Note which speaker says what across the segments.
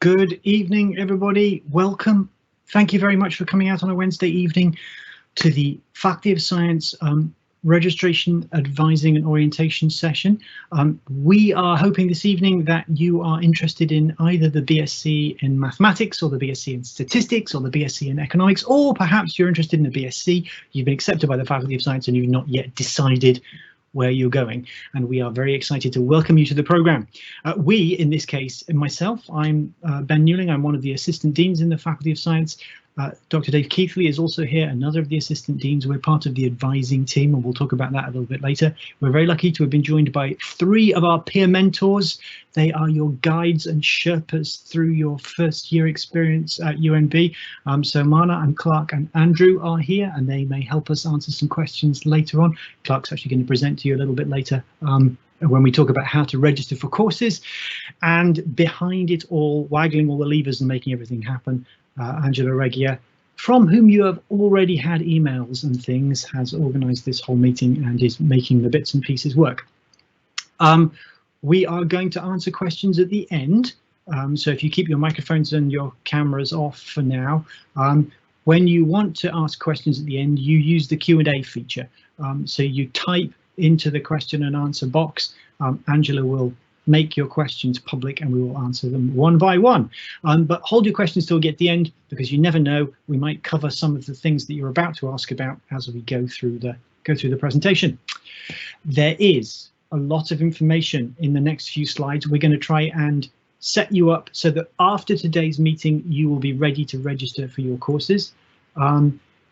Speaker 1: Good evening, everybody. Welcome. Thank you very much for coming out on a Wednesday evening to the Faculty of Science registration, advising and orientation session. We are hoping this evening that you are interested in either the BSc in mathematics or the BSc in statistics or the BSc in economics, or perhaps you're interested in the BSc. You've been accepted by the Faculty of Science and you've not yet decided where you're going, and we are very excited to welcome you to the programme. We, in this case, myself, I'm Ben Newling, I'm one of the assistant deans in the Faculty of Science. Dr. Dave Keithley is also here, another of the assistant deans. We're part of the advising team, and we'll talk about that a little bit later. We're very lucky to have been joined by 3 of our peer mentors. They are your guides and Sherpas through your first year experience at UNB. So Mana and Clark and Andrew are here, and they may help us answer some questions later on. Clark's actually going to present to you a little bit later when we talk about how to register for courses. And behind it all, waggling all the levers and making everything happen, Angela Regia, from whom you have already had emails and things, has organised this whole meeting and is making the bits and pieces work. We are going to answer questions at the end, so if you keep your microphones and your cameras off for now, when you want to ask questions at the end, you use the Q&A feature. So you type into the question and answer box. Angela will make your questions public and we will answer them one by one. But hold your questions till we get to the end, because you never know, we might cover some of the things that you're about to ask about as we go through the presentation. There is a lot of information in the next few slides. We're going to try and set you up so that after today's meeting you will be ready to register for your courses.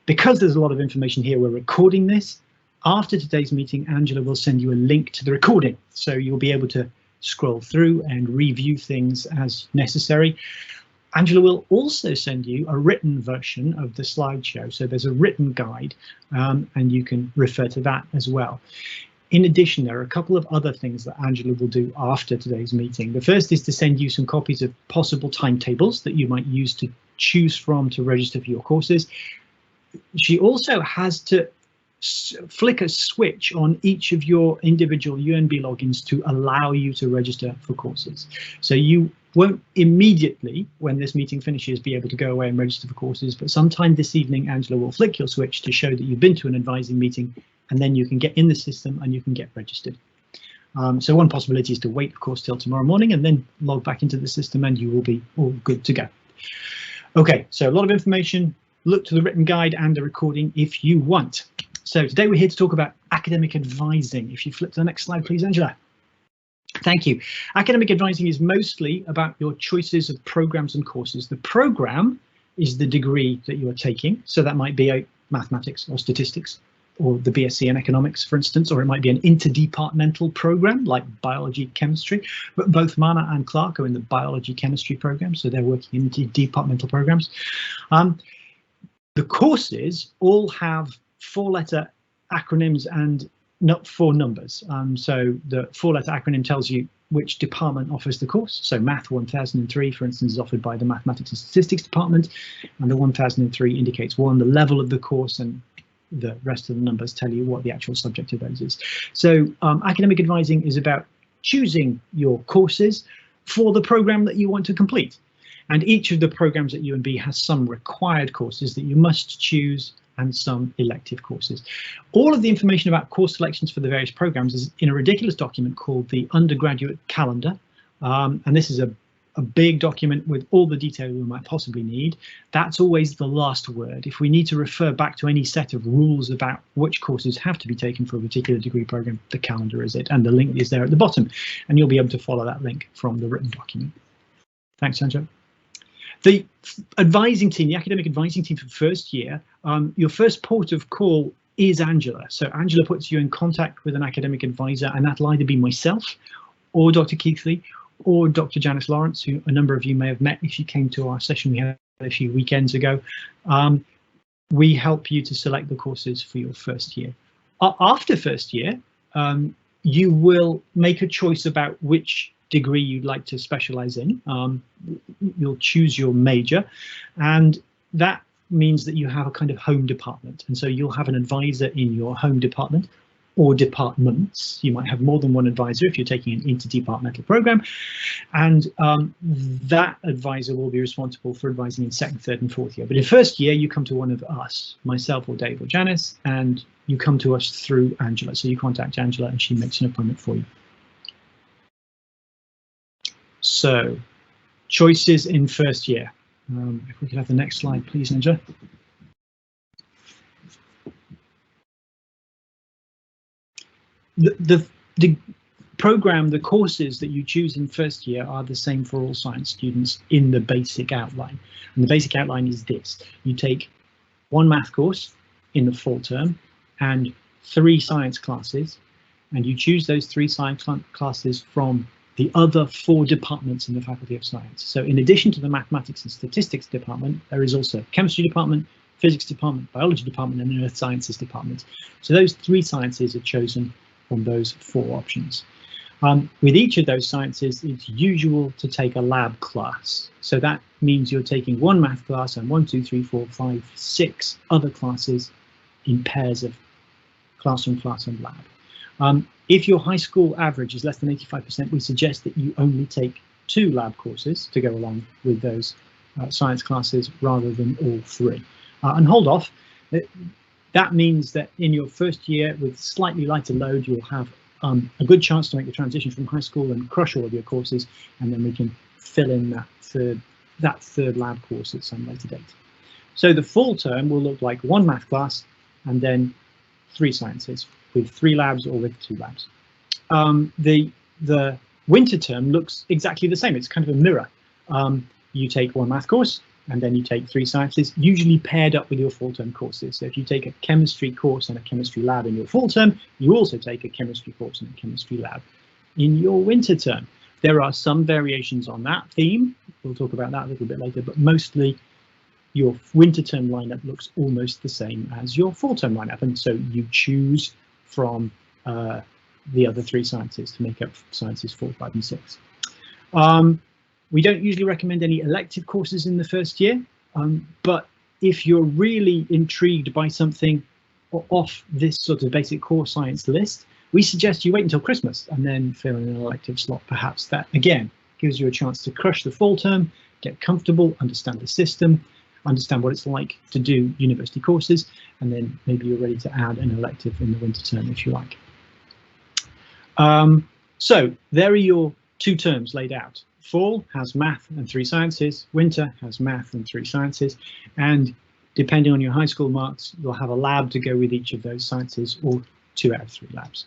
Speaker 1: Because there's a lot of information here, we're recording this. After today's meeting, Angela will send you a link to the recording, so you'll be able to scroll through and review things as necessary. Angela will also send you a written version of the slideshow, so there's a written guide, and you can refer to that as well. In addition, there are a couple of other things that Angela will do after today's meeting. The first is to send you some copies of possible timetables that you might use to choose from to register for your courses. She also has to flick a switch on each of your individual UNB logins to allow you to register for courses. So you won't immediately, when this meeting finishes, be able to go away and register for courses, but sometime this evening Angela will flick your switch to show that you've been to an advising meeting, and then you can get in the system and you can get registered. So one possibility is to wait, of course, till tomorrow morning and then log back into the system and you will be all good to go. Okay, so a lot of information. Look to the written guide and the recording if you want. So today we're here to talk about academic advising. If you flip to the next slide, please, Angela. Thank you. Academic advising is mostly about your choices of programs and courses. The program is the degree that you are taking. So that might be a mathematics or statistics, or the BSc in economics, for instance, or it might be an interdepartmental program like biology, chemistry. But both Mana and Clark are in the biology chemistry program, so they're working in departmental programs. The courses all have 4-letter acronyms and not 4 numbers. So the 4-letter acronym tells you which department offers the course. So Math 1003, for instance, is offered by the Mathematics and Statistics department, and the 1003 indicates the level of the course, and the rest of the numbers tell you what the actual subject of those is. So academic advising is about choosing your courses for the program that you want to complete. And each of the programs at UNB has some required courses that you must choose and some elective courses. All of the information about course selections for the various programs is in a ridiculous document called the undergraduate calendar. And this is a big document with all the detail we might possibly need. That's always the last word. If we need to refer back to any set of rules about which courses have to be taken for a particular degree program, the calendar is it, and the link is there at the bottom, and you'll be able to follow that link from the written document. Thanks, Angela. The advising team, the academic advising team for first year, your first port of call is Angela. So Angela puts you in contact with an academic advisor, and that'll either be myself or Dr. Keithley or Dr. Janice Lawrence, who a number of you may have met if you came to our session we had a few weekends ago. We help you to select the courses for your first year. After first year, you will make a choice about which degree you'd like to specialize in. You'll choose your major, and that means that you have a kind of home department, and so you'll have an advisor in your home department or departments. You might have more than one advisor if you're taking an interdepartmental program, and that advisor will be responsible for advising in second, third and fourth year. But in first year, you come to one of us, myself or Dave or Janice, and you come to us through Angela. So you contact Angela and she makes an appointment for you. So choices in first year. If we could have the next slide, please, Angela. The program, the courses that you choose in first year are the same for all science students in the basic outline. And the basic outline is this: you take one math course in the fall term and 3 science classes, and you choose those 3 science classes from the other 4 departments in the Faculty of Science. So in addition to the mathematics and statistics department, there is also a chemistry department, physics department, biology department and an earth sciences department. So those 3 sciences are chosen from those 4 options. With each of those sciences, it's usual to take a lab class. So that means you're taking 1 math class and 1, 2, 3, 4, 5, 6 other classes in pairs of classroom, class and lab. If your high school average is less than 85%, we suggest that you only take 2 lab courses to go along with those science classes rather than all 3. And hold off. That means that in your first year with slightly lighter load, you'll have a good chance to make the transition from high school and crush all of your courses, and then we can fill in that third lab course at some later date. So the fall term will look like 1 math class and then 3 sciences with 3 labs or with 2 labs. The winter term looks exactly the same. It's kind of a mirror. You take 1 math course and then you take 3 sciences, usually paired up with your fall term courses. So if you take a chemistry course and a chemistry lab in your fall term, you also take a chemistry course and a chemistry lab in your winter term. There are some variations on that theme. We'll talk about that a little bit later, but mostly your winter term lineup looks almost the same as your fall term lineup. And so you choose from the other 3 sciences to make up sciences 4, 5 and 6. We don't usually recommend any elective courses in the first year, but if you're really intrigued by something off this sort of basic core science list, we suggest you wait until Christmas and then fill in an elective slot. Perhaps that again gives you a chance to crush the fall term, get comfortable, understand the system, understand what it's like to do university courses, and then maybe you're ready to add an elective in the winter term if you like. So there are your 2 terms laid out. Fall has math and 3 sciences, winter has math and 3 sciences, and depending on your high school marks, you'll have a lab to go with each of those sciences, or 2 out of 3 labs.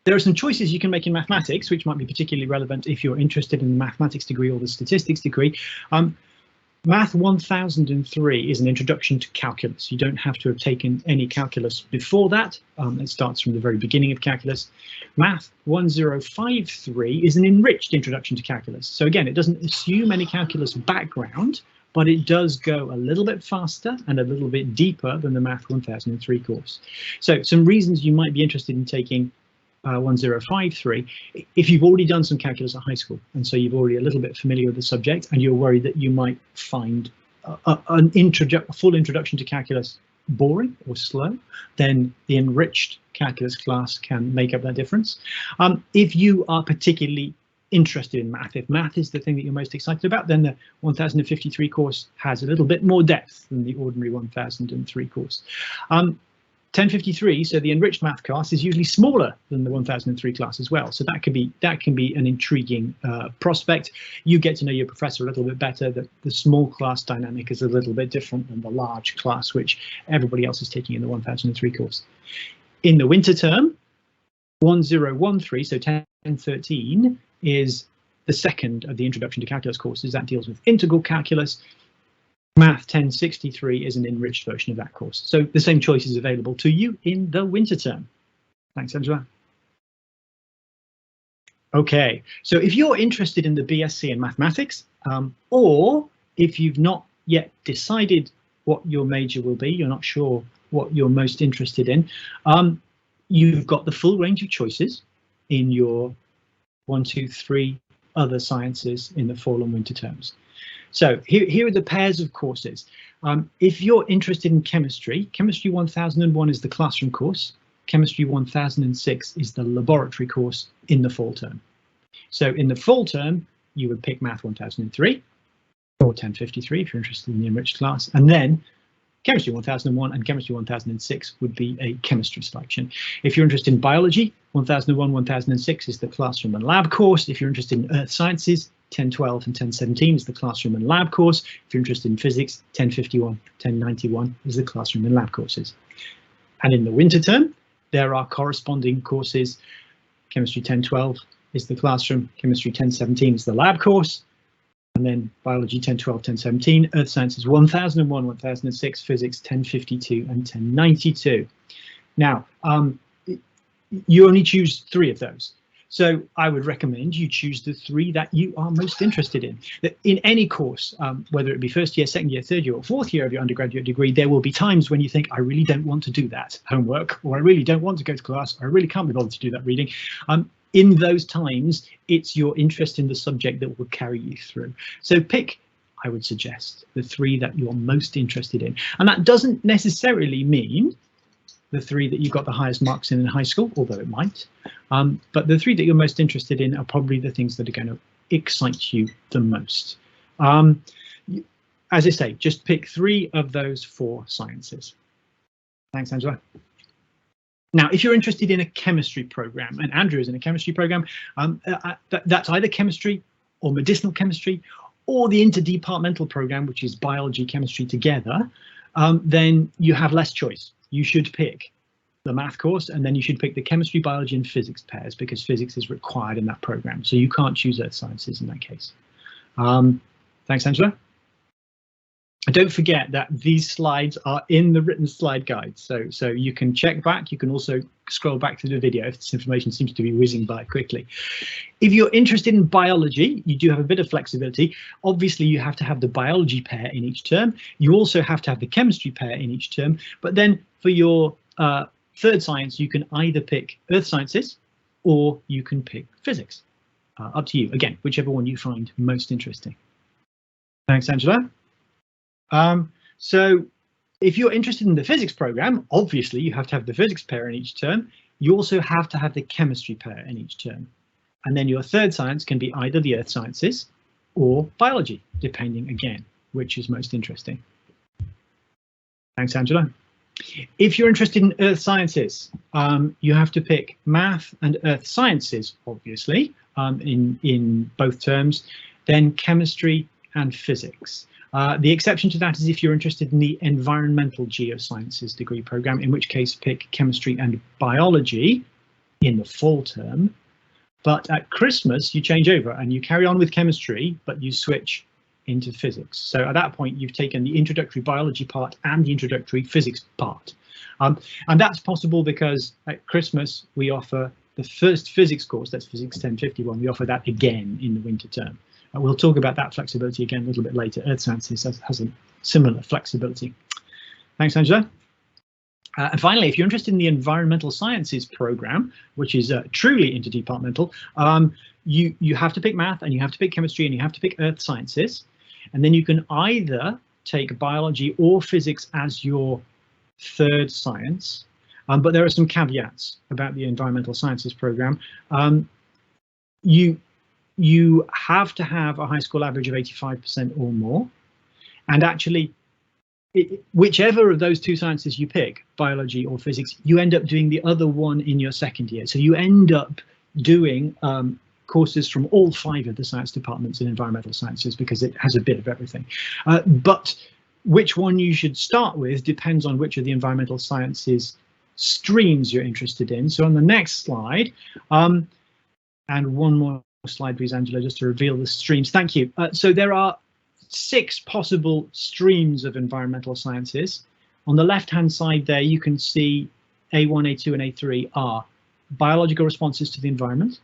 Speaker 1: There are some choices you can make in mathematics, which might be particularly relevant if you're interested in the mathematics degree or the statistics degree. Math 1003 is an introduction to calculus. You don't have to have taken any calculus before that. It starts from the very beginning of calculus. Math 1053 is an enriched introduction to calculus. So again, it doesn't assume any calculus background, but it does go a little bit faster and a little bit deeper than the Math 1003 course. So some reasons you might be interested in taking 1053, if you've already done some calculus at high school and so you're already a little bit familiar with the subject and you're worried that you might find a full introduction to calculus boring or slow, then the enriched calculus class can make up that difference. If you are particularly interested in math, if math is the thing that you're most excited about, then the 1053 course has a little bit more depth than the ordinary 1003 course. 1053, so the enriched math class, is usually smaller than the 1003 class as well. So that can be an intriguing prospect. You get to know your professor a little bit better. The small class dynamic is a little bit different than the large class, which everybody else is taking in the 1003 course. In the winter term, 1013, so 1013, is the second of the introduction to calculus courses. That deals with integral calculus. Math 1063 is an enriched version of that course. So the same choice is available to you in the winter term. Thanks, Angela. Okay, so if you're interested in the BSc in mathematics, or if you've not yet decided what your major will be, you're not sure what you're most interested in, you've got the full range of choices in your 1, 2, 3 other sciences in the fall and winter terms. So here are the pairs of courses. If you're interested in chemistry, Chemistry 1001 is the classroom course. Chemistry 1006 is the laboratory course in the fall term. So in the fall term, you would pick Math 1003 or 1053 if you're interested in the enriched class, and then Chemistry 1001 and Chemistry 1006 would be a chemistry selection. If you're interested in biology, 1001, 1006 is the classroom and lab course. If you're interested in earth sciences, 1012 and 1017 is the classroom and lab course. If you're interested in physics, 1051, 1091 is the classroom and lab courses. And in the winter term, there are corresponding courses. Chemistry 1012 is the classroom, Chemistry 1017 is the lab course, and then biology 1012, 1017, earth sciences 1001, 1006, physics 1052 and 1092. Now, you only choose 3 of those. So I would recommend you choose the 3 that you are most interested in. In any course, whether it be first year, second year, third year, or fourth year of your undergraduate degree, there will be times when you think, I really don't want to do that homework, or I really don't want to go to class, or I really can't be bothered to do that reading. In those times, it's your interest in the subject that will carry you through. So pick, I would suggest, the 3 that you're most interested in. And that doesn't necessarily mean the 3 that you got the highest marks in high school, although it might. But the 3 that you're most interested in are probably the things that are going to excite you the most. As I say, just pick 3 of those 4 sciences. Thanks, Angela. Now, if you're interested in a chemistry program, and Andrew is in a chemistry program, that's either chemistry or medicinal chemistry, or the interdepartmental program, which is biology, chemistry together, then you have less choice. You should pick the math course, and then you should pick the chemistry, biology and physics pairs, because physics is required in that program. So you can't choose earth sciences in that case. Thanks, Angela. And don't forget that these slides are in the written slide guide, so you can check back. You can also scroll back through the video if this information seems to be whizzing by quickly. If you're interested in biology, you do have a bit of flexibility. Obviously, you have to have the biology pair in each term. You also have to have the chemistry pair in each term. But then for your third science, you can either pick earth sciences or you can pick physics. Up to you. Again, whichever one you find most interesting. Thanks, Angela. So if you're interested in the physics program, obviously you have to have the physics pair in each term. You also have to have the chemistry pair in each term. And then your third science can be either the earth sciences or biology, depending again, which is most interesting. Thanks, Angela. If you're interested in earth sciences, you have to pick math and earth sciences, obviously, in both terms, then chemistry and physics. The exception to that is if you're interested in the environmental geosciences degree program, in which case pick chemistry and biology in the fall term. But at Christmas, you change over and you carry on with chemistry, but you switch into physics. So at that point, you've taken the introductory biology part and the introductory physics part. And that's possible because at Christmas, we offer the first physics course, that's physics 1051, we offer that again in the winter term. We'll talk about that flexibility again a little bit later. Earth Sciences has a similar flexibility. Thanks, Angela. And finally, if you're interested in the Environmental Sciences program, which is truly interdepartmental, you have to pick math and you have to pick chemistry and you have to pick earth sciences. And then you can either take biology or physics as your third science. But there are some caveats about the Environmental Sciences program. You have to have a high school average of 85% or more. And actually, whichever of those 2 sciences you pick, biology or physics, you end up doing the other one in your second year. So you end up doing courses from all 5 of the science departments in environmental sciences because it has a bit of everything. But which one you should start with depends on which of the environmental sciences streams you're interested in. So on the next slide, and one more slide, please, Angela, just to reveal the streams. Thank you. So there are 6 possible streams of environmental sciences. On the left-hand side there, you can see A1, A2, and A3 are biological responses to the environment,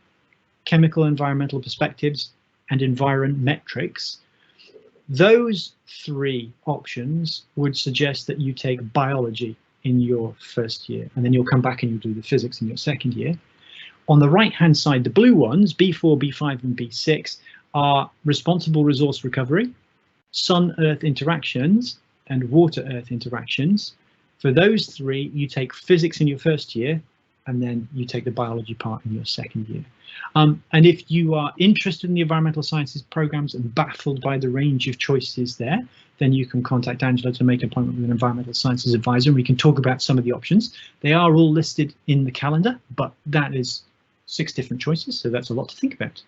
Speaker 1: chemical environmental perspectives, and environmetrics. Those 3 options would suggest that you take biology in your first year, and then you'll come back and you'll do the physics in your second year. On the right-hand side, the blue ones, B4, B5, and B6, are responsible resource recovery, sun-earth interactions, and water-earth interactions. For those 3, you take physics in your first year, and then you take the biology part in your second year. And if you are interested in the environmental sciences programs and baffled by the range of choices there, then you can contact Angela to make an appointment with an environmental sciences advisor, and we can talk about some of the options. They are all listed in the calendar, but that is 6 different choices, so that's a lot to think about.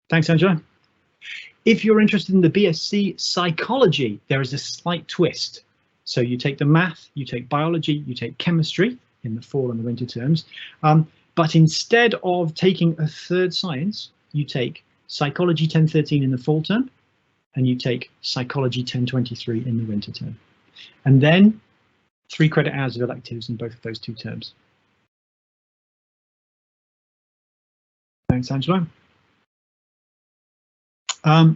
Speaker 1: Thanks, Angela. If you're interested in the BSc Psychology, there is a slight twist. So you take the math, you take biology, you take chemistry in the fall and the winter terms, but instead of taking a third science, you take Psychology 1013 in the fall term, and you take Psychology 1023 in the winter term. And then 3 credit hours of electives in both of those 2 terms. Thanks, Angela.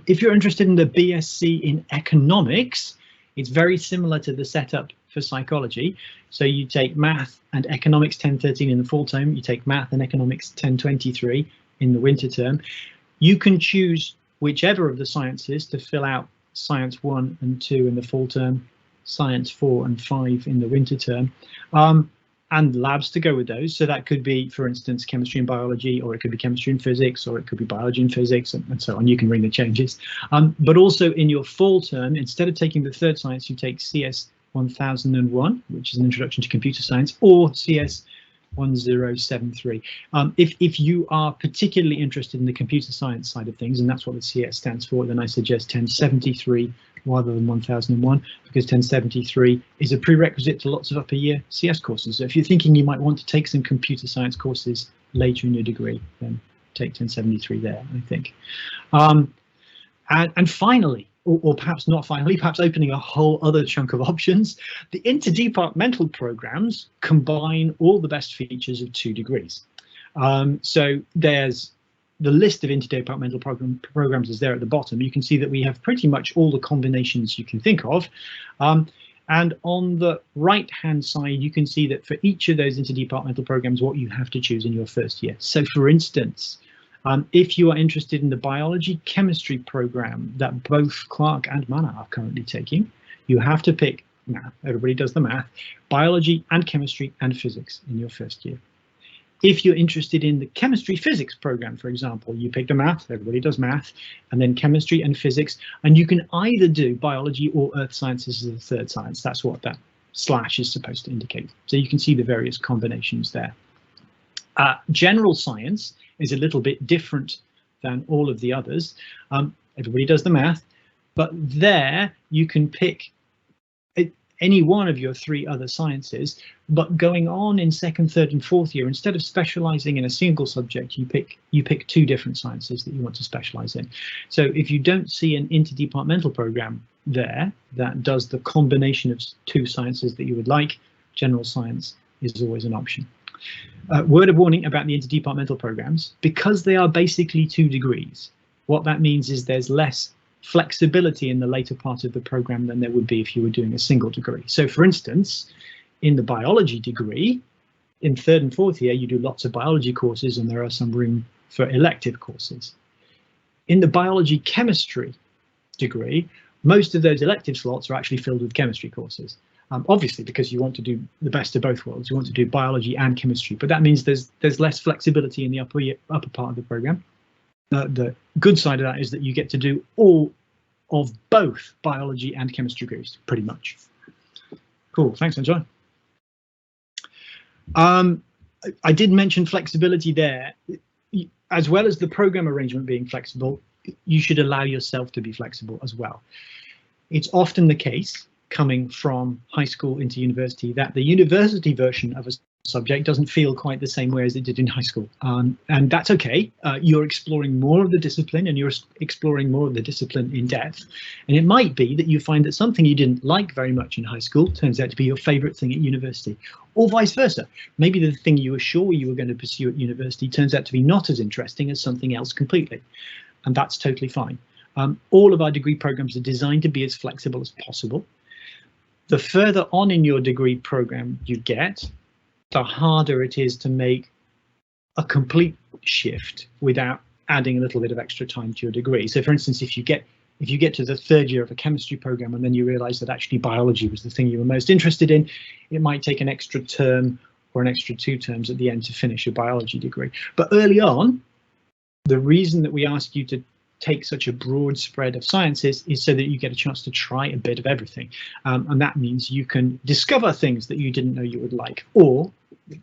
Speaker 1: If you're interested in the BSc in Economics, it's very similar to the setup for psychology. So you take math and economics 1013 in the fall term, you take math and economics 1023 in the winter term. You can choose whichever of the sciences to fill out science 1 and 2 in the fall term, science 4 and 5 in the winter term, and labs to go with those. So that could be, for instance, chemistry and biology, or it could be chemistry and physics, or it could be biology and physics, and so on. You can ring the changes. But also in your fall term, instead of taking the third science, you take CS 1001, which is an introduction to computer science, or CS 1073. If you are particularly interested in the computer science side of things, and that's what the CS stands for, then I suggest 1073 rather than 1001, because 1073 is a prerequisite to lots of upper year CS courses. So if you're thinking you might want to take some computer science courses later in your degree, then take 1073 there, I think. And finally, or perhaps not finally, perhaps opening a whole other chunk of options, the interdepartmental programs combine all the best features of 2 degrees. So there's the list of interdepartmental programs is there at the bottom. You can see that we have pretty much all the combinations you can think of. And on the right hand side, you can see that for each of those interdepartmental programs, what you have to choose in your first year. So for instance, if you are interested in the biology chemistry program that both Clark and Mana are currently taking, you have to pick math. Everybody does the math, biology and chemistry and physics in your first year. If you're interested in the chemistry physics program, for example, you pick the math, everybody does math, and then chemistry and physics, and you can either do biology or earth sciences as a third science. That's what that slash is supposed to indicate. So you can see the various combinations there. General science is a little bit different than all of the others. Everybody does the math, but there you can pick any one of your 3 other sciences, but going on in second, third and fourth year, instead of specializing in a single subject, you pick 2 different sciences that you want to specialize in. So if you don't see an interdepartmental program there that does the combination of 2 sciences that you would like, general science is always an option. Word of warning about the interdepartmental programs, because they are basically 2 degrees, what that means is there's less flexibility in the later part of the program than there would be if you were doing a single degree. So for instance, in the biology degree, in third and fourth year, you do lots of biology courses and there are some room for elective courses. In the biology chemistry degree, most of those elective slots are actually filled with chemistry courses. Obviously, because you want to do the best of both worlds, you want to do biology and chemistry, but that means there's less flexibility in the upper part of the program. The good side of that is that you get to do all of both biology and chemistry degrees, pretty much. Cool, thanks, Angela. I did mention flexibility there. As well as the program arrangement being flexible, you should allow yourself to be flexible as well. It's often the case, coming from high school into university, that the university version of a subject doesn't feel quite the same way as it did in high school, and that's okay. You're exploring more of the discipline, and you're exploring more of the discipline in depth, and it might be that you find that something you didn't like very much in high school turns out to be your favorite thing at university, or vice versa. Maybe the thing you were sure you were going to pursue at university turns out to be not as interesting as something else completely, and that's totally fine. All of our degree programs are designed to be as flexible as possible. The further on in your degree program you get, the harder it is to make a complete shift without adding a little bit of extra time to your degree. So for instance, if you get to the third year of a chemistry program and then you realize that actually biology was the thing you were most interested in, it might take an extra term or an extra 2 terms at the end to finish a biology degree. But early on, the reason that we ask you to take such a broad spread of sciences is so that you get a chance to try a bit of everything. And that means you can discover things that you didn't know you would like, or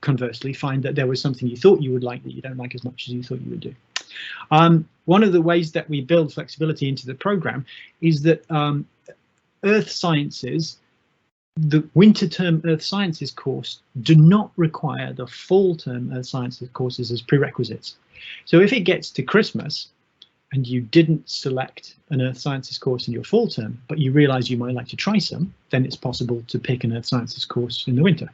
Speaker 1: conversely find that there was something you thought you would like that you don't like as much as you thought you would do. One of the ways that we build flexibility into the program is that Earth Sciences, the winter term Earth Sciences course, do not require the fall term Earth Sciences courses as prerequisites. So if it gets to Christmas and you didn't select an Earth Sciences course in your fall term, but you realise you might like to try some, then it's possible to pick an Earth Sciences course in the winter.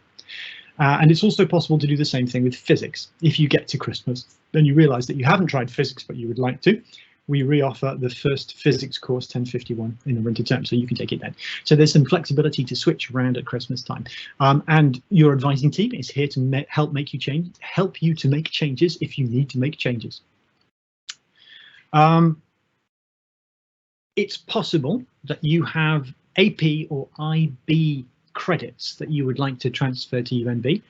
Speaker 1: And it's also possible to do the same thing with physics. If you get to Christmas and you realise that you haven't tried physics but you would like to, we re-offer the first physics course 1051 in the winter term, so you can take it then. So there's some flexibility to switch around at Christmas time. And your advising team is here to help you to make changes if you need to make changes. It's possible that you have AP or IB credits that you would like to transfer to UNB.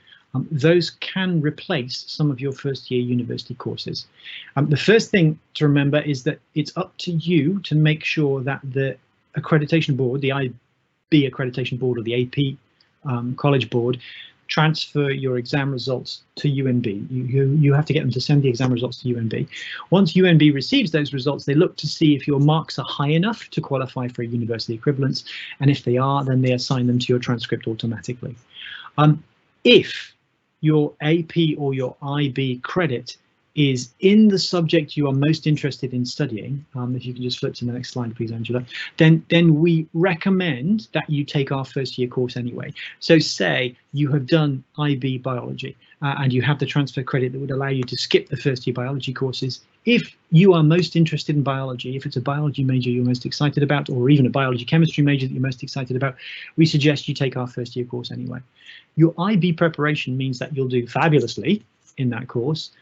Speaker 1: Those can replace some of your first year university courses. The first thing to remember is that it's up to you to make sure that the accreditation board, the IB accreditation board or the AP college board, transfer your exam results to UNB. You have to get them to send the exam results to UNB. Once UNB receives those results, they look to see if your marks are high enough to qualify for a university equivalence, and if they are, then they assign them to your transcript automatically. If your AP or your IB credit is in the subject you are most interested in studying, if you can just flip to the next slide, please, Angela, then we recommend that you take our first year course anyway. So say you have done IB biology and you have the transfer credit that would allow you to skip the first year biology courses. If you are most interested in biology, if it's a biology major you're most excited about, or even a biology chemistry major that you're most excited about, we suggest you take our first year course anyway. Your IB preparation means that you'll do fabulously in that course,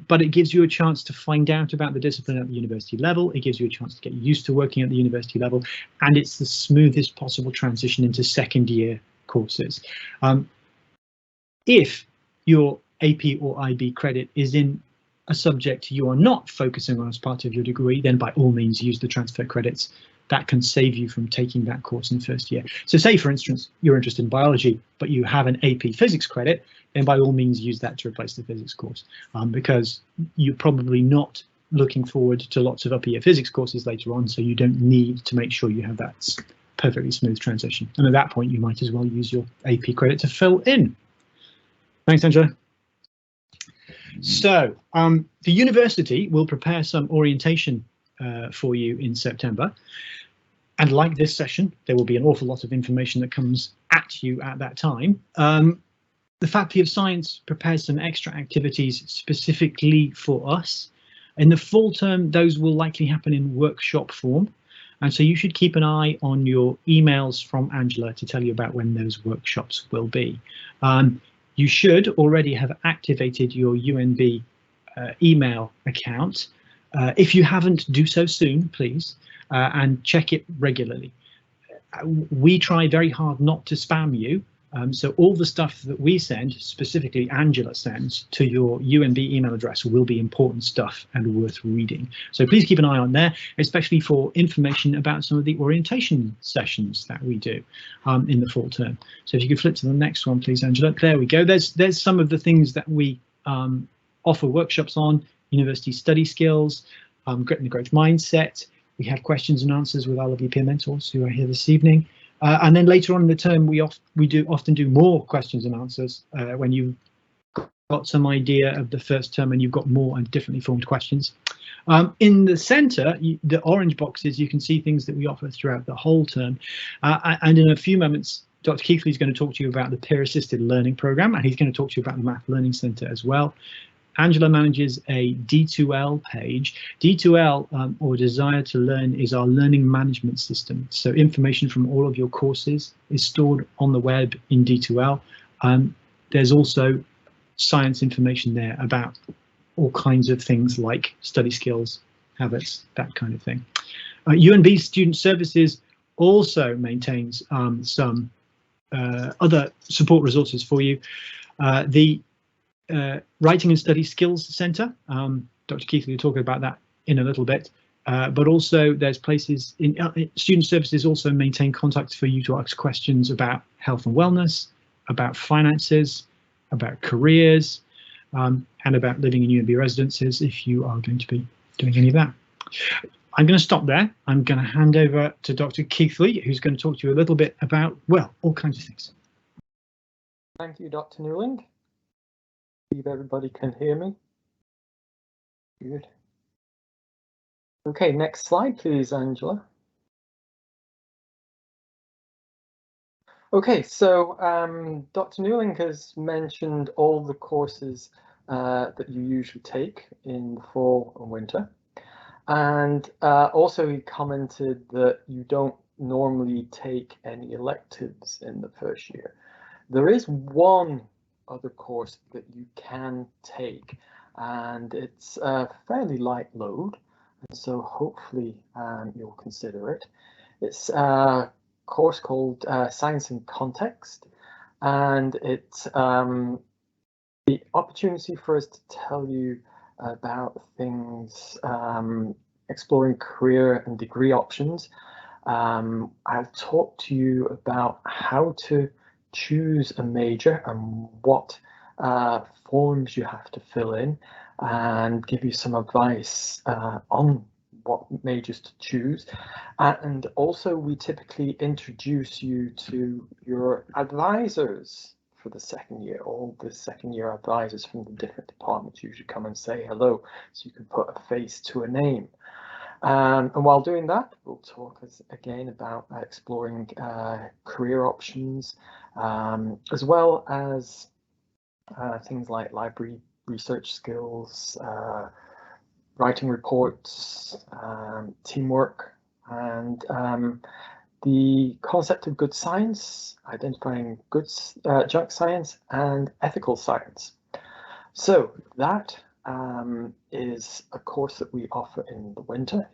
Speaker 1: but it gives you a chance to find out about the discipline at the university level. It gives you a chance to get used to working at the university level, and it's the smoothest possible transition into second year courses. If your AP or IB credit is in a subject you are not focusing on as part of your degree, then by all means use the transfer credits. That can save you from taking that course in first year. So say, for instance, you're interested in biology, but you have an AP physics credit, then by all means use that to replace the physics course, because you're probably not looking forward to lots of upper year physics courses later on, so you don't need to make sure you have that perfectly smooth transition. And at that point, you might as well use your AP credit to fill in. Thanks, Angela. So the university will prepare some orientation for you in September. And like this session, there will be an awful lot of information that comes at you at that time. The Faculty of Science prepares some extra activities specifically for us. In the fall term, those will likely happen in workshop form. And so you should keep an eye on your emails from Angela to tell you about when those workshops will be. You should already have activated your UNB email account. If you haven't, do so soon, please, and check it regularly. We try very hard not to spam you, so all the stuff that we send, specifically Angela sends, to your UNB email address will be important stuff and worth reading. So please keep an eye on there, especially for information about some of the orientation sessions that we do in the fall term. So if you could flip to the next one, please, Angela. There we go. There's some of the things that we offer workshops on: university study skills, grit and the growth mindset. We have questions and answers with our lovely peer mentors who are here this evening. And then later on in the term, we often do more questions and answers when you've got some idea of the first term and you've got more and differently formed questions. In the centre, the orange boxes, you can see things that we offer throughout the whole term. And in a few moments, Dr. Keithley is going to talk to you about the peer-assisted learning programme, and he's going to talk to you about the Math Learning Centre as well. Angela manages a D2L page. D2L, or Desire to Learn, is our learning management system. So information from all of your courses is stored on the web in D2L. There's also science information there about all kinds of things like study skills, habits, that kind of thing. UNB Student Services also maintains some other support resources for you. The Writing and Study Skills Centre, Dr. Keithley will talk about that in a little bit, but also there's places in student services also maintain contacts for you to ask questions about health and wellness, about finances, about careers, and about living in UNB residences if you are going to be doing any of that. I'm going to stop there. I'm going to hand over to Dr. Keithley, who's going to talk to you a little bit about, well, all kinds of things.
Speaker 2: Thank you, Dr. Newling. I believe everybody can hear me. Good. Okay, next slide, please, Angela. Okay, so Dr. Newling has mentioned all the courses that you usually take in the fall and winter. And also he commented that you don't normally take any electives in the first year. There is one other course that you can take, and it's a fairly light load, and so hopefully you'll consider it. It's a course called Science in Context, and it's the opportunity for us to tell you about things, exploring career and degree options. I'll talk to you about how to choose a major and what forms you have to fill in, and give you some advice on what majors to choose. And also we typically introduce you to your advisors for the second year. All the second year advisors from the different departments usually come and say hello, so you can put a face to a name. And while doing that, we'll talk again about exploring career options, as well as things like library research skills, writing reports, teamwork, and the concept of good science, identifying good junk science, and ethical science. So that is a course that we offer in the winter.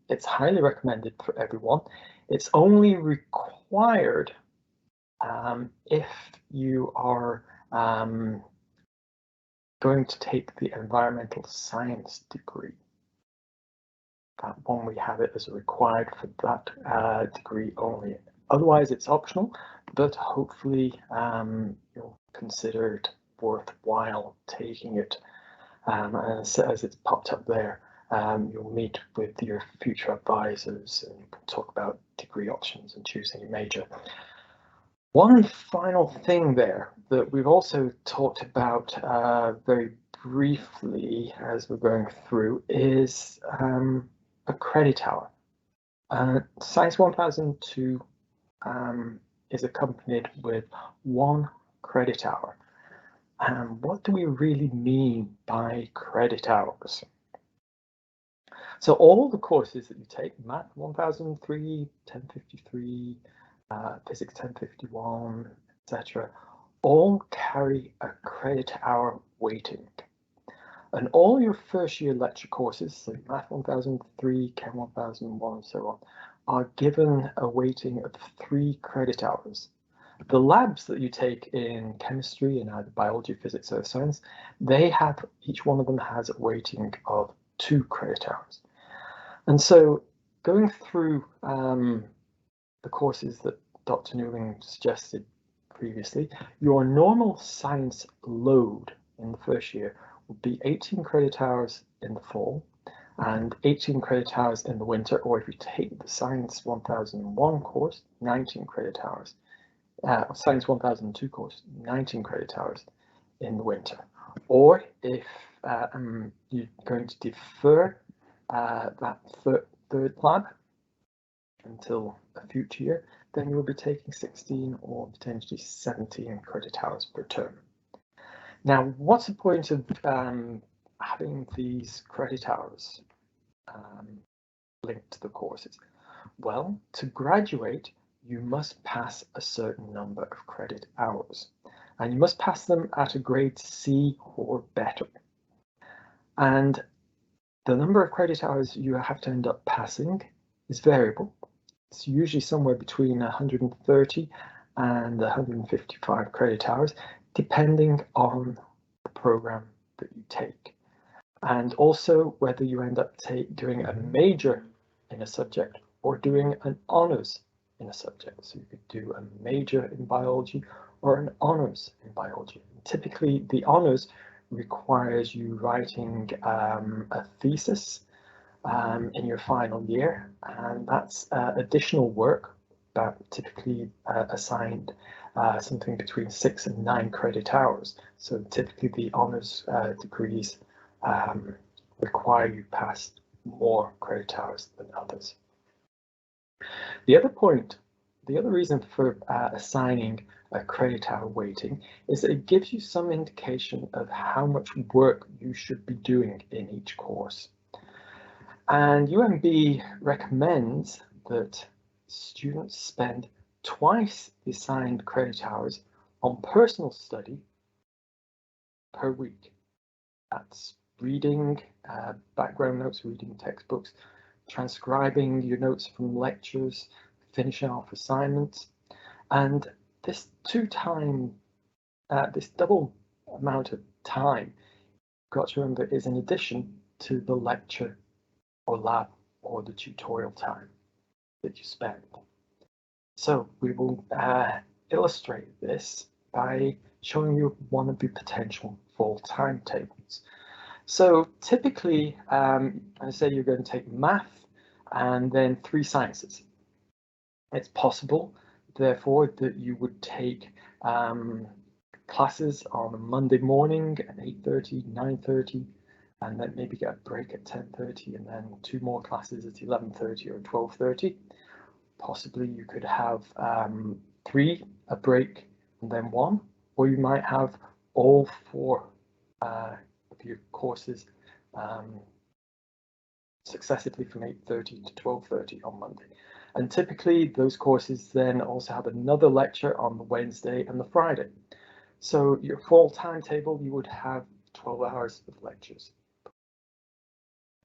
Speaker 2: It's highly recommended for everyone. It's only required if you are going to take the environmental science degree. That one, we have it as required for that degree only. Otherwise, it's optional, but hopefully you'll consider it worthwhile taking it. As it's popped up there, you'll meet with your future advisors and you can talk about degree options and choosing a major. One final thing there that we've also talked about very briefly as we're going through is a credit hour. Science 1002 is accompanied with 1 credit hour. What do we really mean by credit hours? So all the courses that you take, Math 1003, 1053, Physics 1051, etc., all carry a credit hour weighting. And all your first year lecture courses, so Math 1003, Chem 1001, and so on, are given a weighting of 3 credit hours. The labs that you take in chemistry and either biology, physics, or science, they have, each one of them has a weighting of 2 credit hours. And so going through the courses that Dr. Newling suggested previously, your normal science load in the first year will be 18 credit hours in the fall and 18 credit hours in the winter, or if you take the Science 1001 course, 19 credit hours. Science 1002 course, 19 credit hours in the winter. Or if you're going to defer that third lab until a future year, then you will be taking 16 or potentially 17 credit hours per term. Now, what's the point of having these credit hours linked to the courses? Well, to graduate, you must pass a certain number of credit hours, and you must pass them at a grade C or better. And the number of credit hours you have to end up passing is variable. It's usually somewhere between 130 and 155 credit hours, depending on the program that you take. And also whether you end up doing a major in a subject or doing an honours in a subject. So you could do a major in biology or an honours in biology. Typically, the honours requires you writing a thesis in your final year, and that's additional work, but typically assigned something between 6 and 9 credit hours. So typically the honours degrees require you pass more credit hours than others. The other reason for assigning a credit hour weighting is that it gives you some indication of how much work you should be doing in each course. And UMB recommends that students spend twice the assigned credit hours on personal study per week. That's reading background notes, reading textbooks, transcribing your notes from lectures, finishing off assignments, and this this double amount of time, you've got to remember, is in addition to the lecture or lab or the tutorial time that you spend. So we will illustrate this by showing you one of the potential fall timetables. So typically, I say you're going to take math and then 3 sciences. It's possible, therefore, that you would take classes on a Monday morning at 8:30, 9:30, and then maybe get a break at 10:30, and then 2 more classes at 11:30 or 12:30. Possibly you could have 3, a break, and then 1, or you might have all 4 of your courses successively from 8:30 to 12:30 on Monday. And typically those courses then also have another lecture on the Wednesday and the Friday. So your fall timetable, you would have 12 hours of lectures.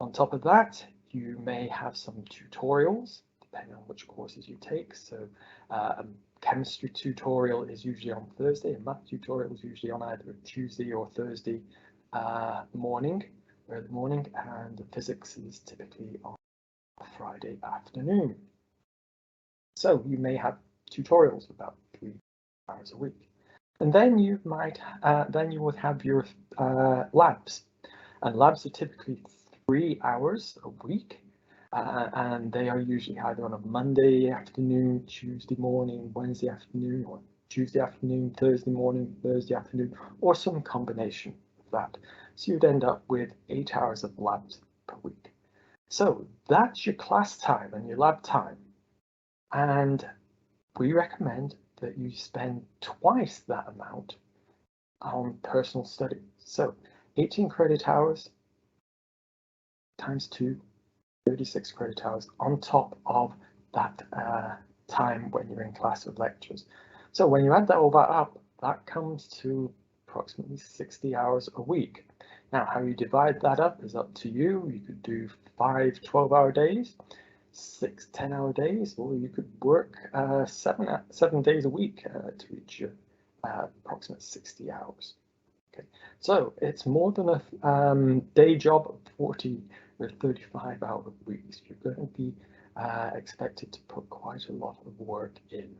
Speaker 2: On top of that, you may have some tutorials, depending on which courses you take. So a chemistry tutorial is usually on Thursday, a math tutorial is usually on either Tuesday or Thursday morning, early morning, and physics is typically on Friday afternoon. So you may have tutorials about 3 hours a week. And then you might, you would have your labs. And labs are typically 3 hours a week. And they are usually either on a Monday afternoon, Tuesday morning, Wednesday afternoon, or Tuesday afternoon, Thursday morning, Thursday afternoon, or some combination of that. So you'd end up with 8 hours of labs per week. So that's your class time and your lab time. And we recommend that you spend twice that amount on personal study. So 18 credit hours times 2, 36 credit hours on top of that time when you're in class with lectures. So when you add all that up, that comes to approximately 60 hours a week. Now, how you divide that up is up to you. You could do 5 12-hour days, 6 10-hour days, or you could work 7 days a week to reach your approximate 60 hours. Okay, so it's more than a day job of 40 or 35-hour weeks. You're going to be expected to put quite a lot of work in.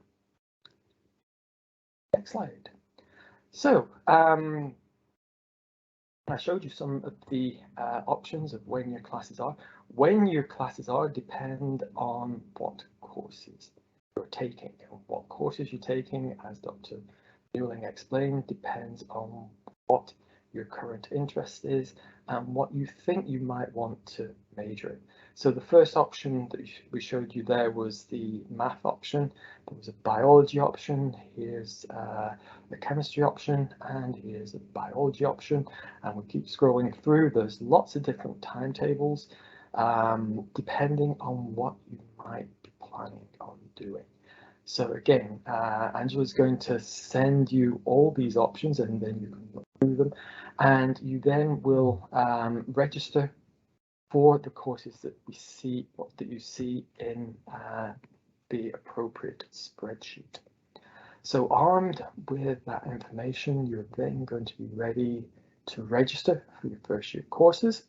Speaker 2: Next slide. So I showed you some of the options of when your classes are. When your classes are depend on what courses you're taking. And what courses you're taking, as Dr. Newling explained, depends on what your current interest is and what you think you might want to major in. So the first option that we showed you there was the math option. There was a biology option. Here's the chemistry option, and here's a biology option. And we keep scrolling through. There's lots of different timetables depending on what you might be planning on doing. So again, Angela's going to send you all these options, and then you can look through them, and you then will register for the courses that you see in the appropriate spreadsheet. So armed with that information, you're then going to be ready to register for your first year courses.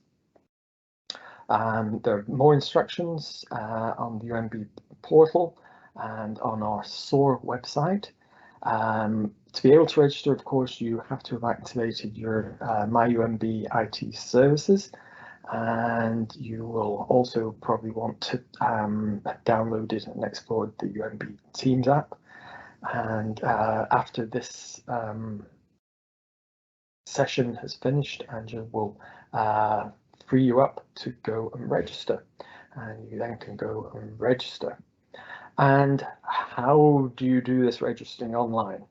Speaker 2: There are more instructions on the UMB portal and on our SOAR website. To be able to register, of course, you have to have activated your MyUMB IT services, and you will also probably want to have downloaded and explored the UMB Teams app. And after this session has finished, Angela will free you up to go and register, and you then can go and register. And how do you do this registering online?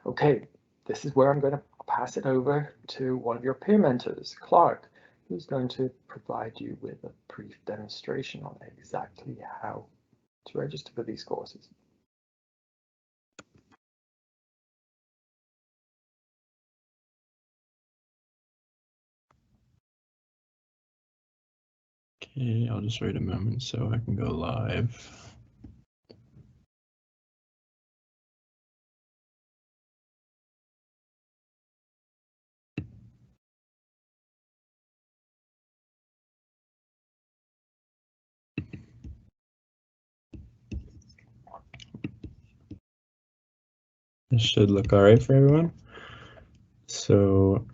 Speaker 2: Okay, this is where I'm going to pass it over to one of your peer mentors, Clark, who's going to provide you with a brief demonstration on exactly how to register for these courses.
Speaker 3: Okay, I'll just wait a moment so I can go live. This should look all right for everyone. So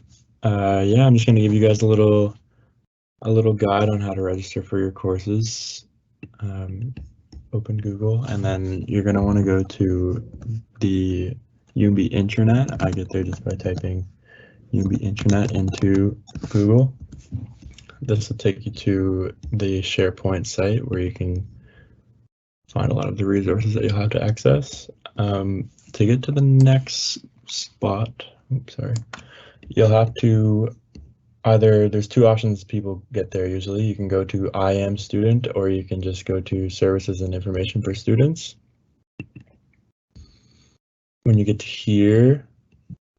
Speaker 3: yeah, I'm just going to give you guys a little guide on how to register for your courses. Open Google, and then you're going to want to go to the UMB intranet. I get there just by typing UMB intranet into Google. This will take you to the SharePoint site where you can find a lot of the resources that you'll have to access. To get to the next spot, you'll have to there's two options people get there usually. You can go to I Am Student, or you can just go to Services and Information for Students. When you get to here,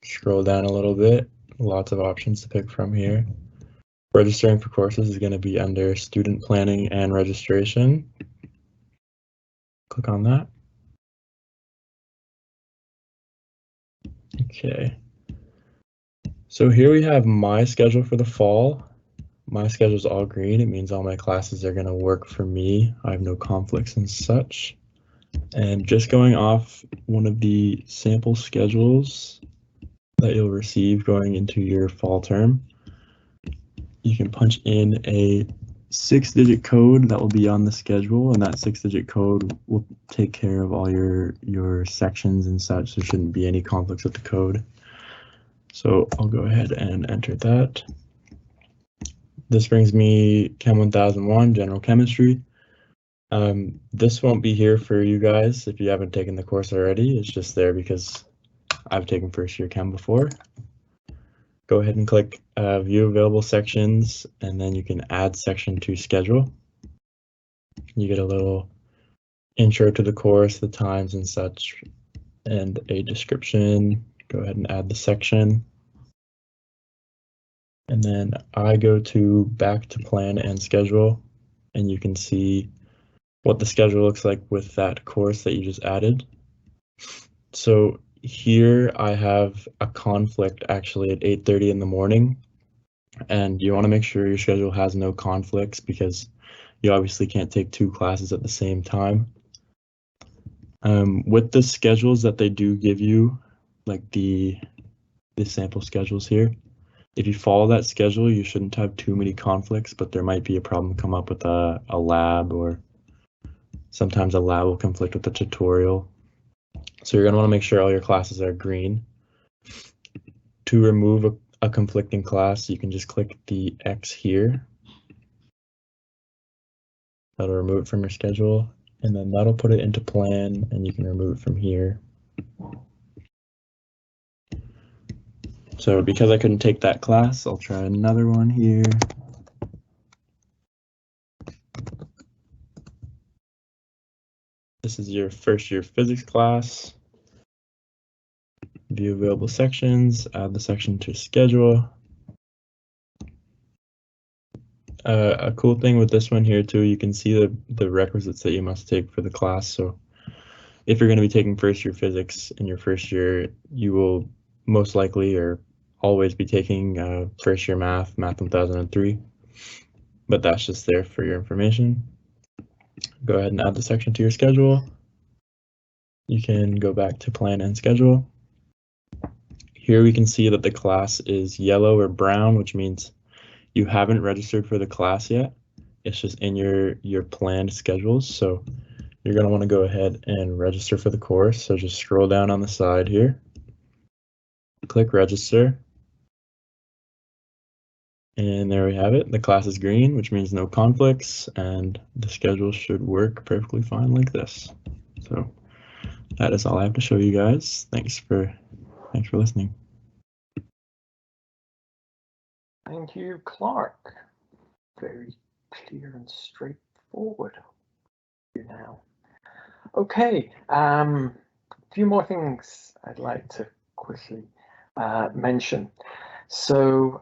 Speaker 3: scroll down a little bit, lots of options to pick from here. Registering for courses is going to be under Student Planning and Registration. Click on that. Okay. So here we have my schedule for the fall. My schedule is all green. It means all my classes are going to work for me. I have no conflicts and such. And just going off one of the sample schedules that you'll receive going into your fall term, you can punch in a 6-digit code that will be on the schedule, and that 6-digit code will take care of all your sections and such. There shouldn't be any conflicts with the code. So I'll go ahead and enter that. This brings me Chem 1001, General Chemistry. This won't be here for you guys if you haven't taken the course already. It's just there because I've taken first year Chem before. Go ahead and click View Available Sections, and then you can add section to schedule. You get a little intro to the course, the times and such, and a description. Go ahead and add the section. And then I go to back to plan and schedule, and you can see what the schedule looks like with that course that you just added. So here I have a conflict actually at 8:30 in the morning, and you want to make sure your schedule has no conflicts because you obviously can't take 2 classes at the same time. With the schedules that they do give you, like the sample schedules here, if you follow that schedule, you shouldn't have too many conflicts, but there might be a problem come up with a lab, or sometimes a lab will conflict with the tutorial. So you're going to want to make sure all your classes are green. To remove a conflicting class, you can just click the X here. That'll remove it from your schedule, and then that'll put it into plan, and you can remove it from here. So because I couldn't take that class, I'll try another one here. This is your first year physics class. View available sections, add the section to schedule. A cool thing with this one here too, you can see the requisites that you must take for the class. So if you're going to be taking first year physics in your first year, you will most likely or always be taking first year math 1003. But that's just there for your information. Go ahead and add the section to your schedule. You can go back to plan and schedule. Here we can see that the class is yellow or brown, which means you haven't registered for the class yet. It's just in your planned schedules. So you're going to want to go ahead and register for the course. So just scroll down on the side here, click register. And there we have it. The class is green, which means no conflicts, and the schedule should work perfectly fine like this. So that is all I have to show you guys. Thanks for listening.
Speaker 2: Thank you, Clark. Very clear and straightforward now. Okay, a few more things I'd like to quickly mention. So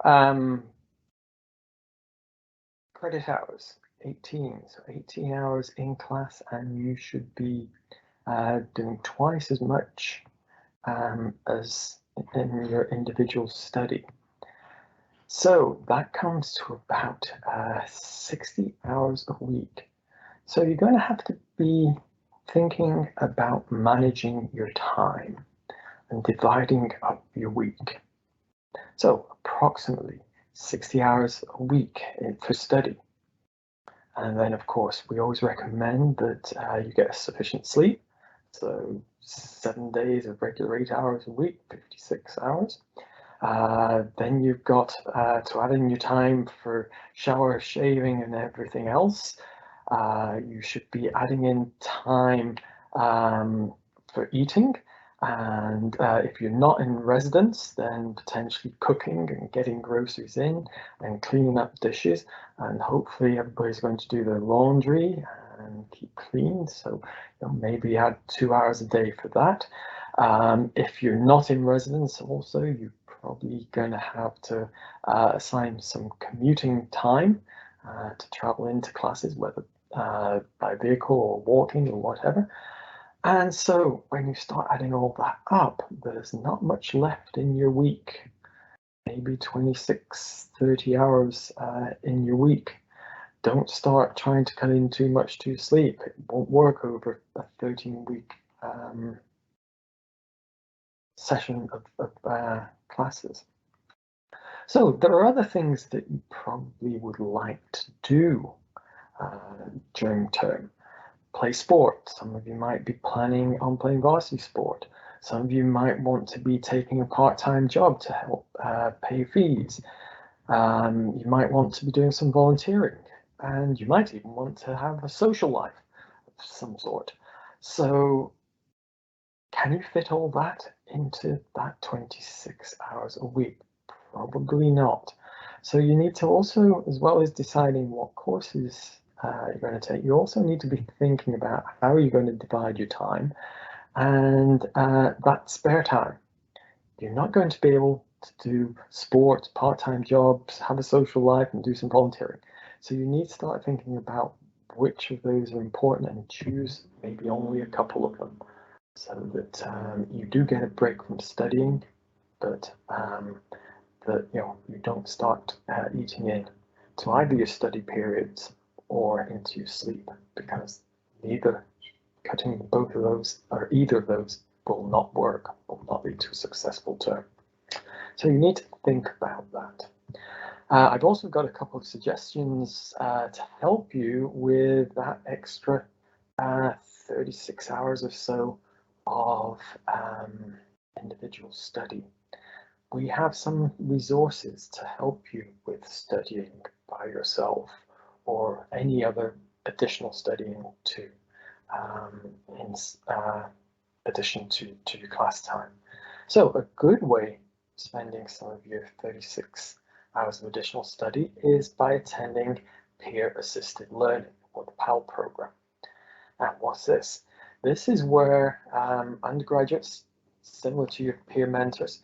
Speaker 2: credit hours, 18. So 18 hours in class, and you should be doing twice as much as in your individual study. So that comes to about 60 hours a week. So you're going to have to be thinking about managing your time and dividing up your week. So approximately 60 hours a week for study. And then, of course, we always recommend that you get sufficient sleep. So 7 days of regular 8 hours a week, 56 hours. Then you've got to add in your time for shower, shaving, and everything else. You should be adding in time for eating. And if you're not in residence, then potentially cooking and getting groceries in and cleaning up dishes. And hopefully everybody's going to do their laundry and keep clean. So maybe add 2 hours a day for that. If you're not in residence also, you're probably going to have to assign some commuting time to travel into classes, whether by vehicle or walking or whatever. And so when you start adding all that up, there's not much left in your week, maybe 26, 30 hours in your week. Don't start trying to cut in too much to sleep. It won't work over a 13-week session of classes. So there are other things that you probably would like to do during term. Play sport. Some of you might be planning on playing varsity sport. Some of you might want to be taking a part-time job to help pay fees. You might want to be doing some volunteering, and you might even want to have a social life of some sort. So can you fit all that into that 26 hours a week? Probably not. So you need to also, as well as deciding what courses you're going to take, you also need to be thinking about how you're going to divide your time and that spare time. You're not going to be able to do sports, part-time jobs, have a social life, and do some volunteering. So you need to start thinking about which of those are important and choose maybe only a couple of them, so that you do get a break from studying, but that you don't start eating in to either your study periods or into your sleep, because cutting both of those or either of those will not work, will not lead to a successful term. So you need to think about that. I've also got a couple of suggestions to help you with that extra 36 hours or so of individual study. We have some resources to help you with studying by yourself or any other additional studying too, in addition to your class time. So a good way of spending some of your 36 hours of additional study is by attending peer-assisted learning, or the PAL program. Now, what's this? This is where undergraduates, similar to your peer mentors,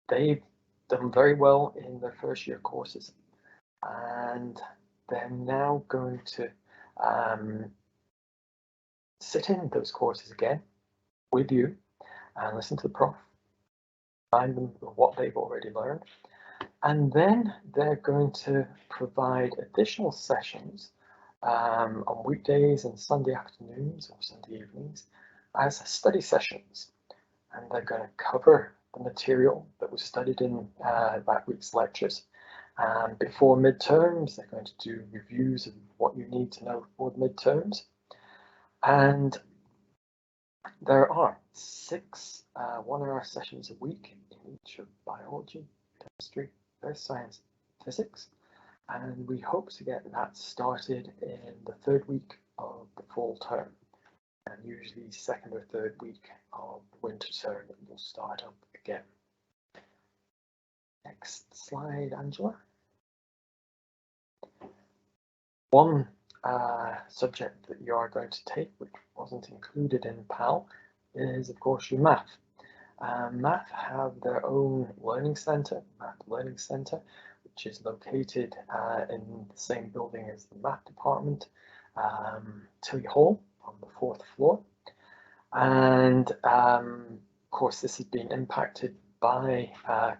Speaker 2: they've done very well in their first year courses, and they're now going to sit in those courses again with you and listen to the prof, remind them of what they've already learned. And then they're going to provide additional sessions on weekdays and Sunday afternoons or Sunday evenings as study sessions. And they're going to cover the material that was studied in that week's lectures. Before midterms, they're going to do reviews of what you need to know for the midterms. And there are 6 one-hour sessions a week in each of biology, chemistry, earth science, physics. And we hope to get that started in the 3rd week of the fall term. And usually 2nd or 3rd week of the winter term, it will start up again. Next slide, Angela. One subject that you are going to take, which wasn't included in PAL, is of course your math. Math have their own learning centre, Math Learning Centre, which is located in the same building as the math department, Tilly Hall on the 4th floor. And of course this has been impacted by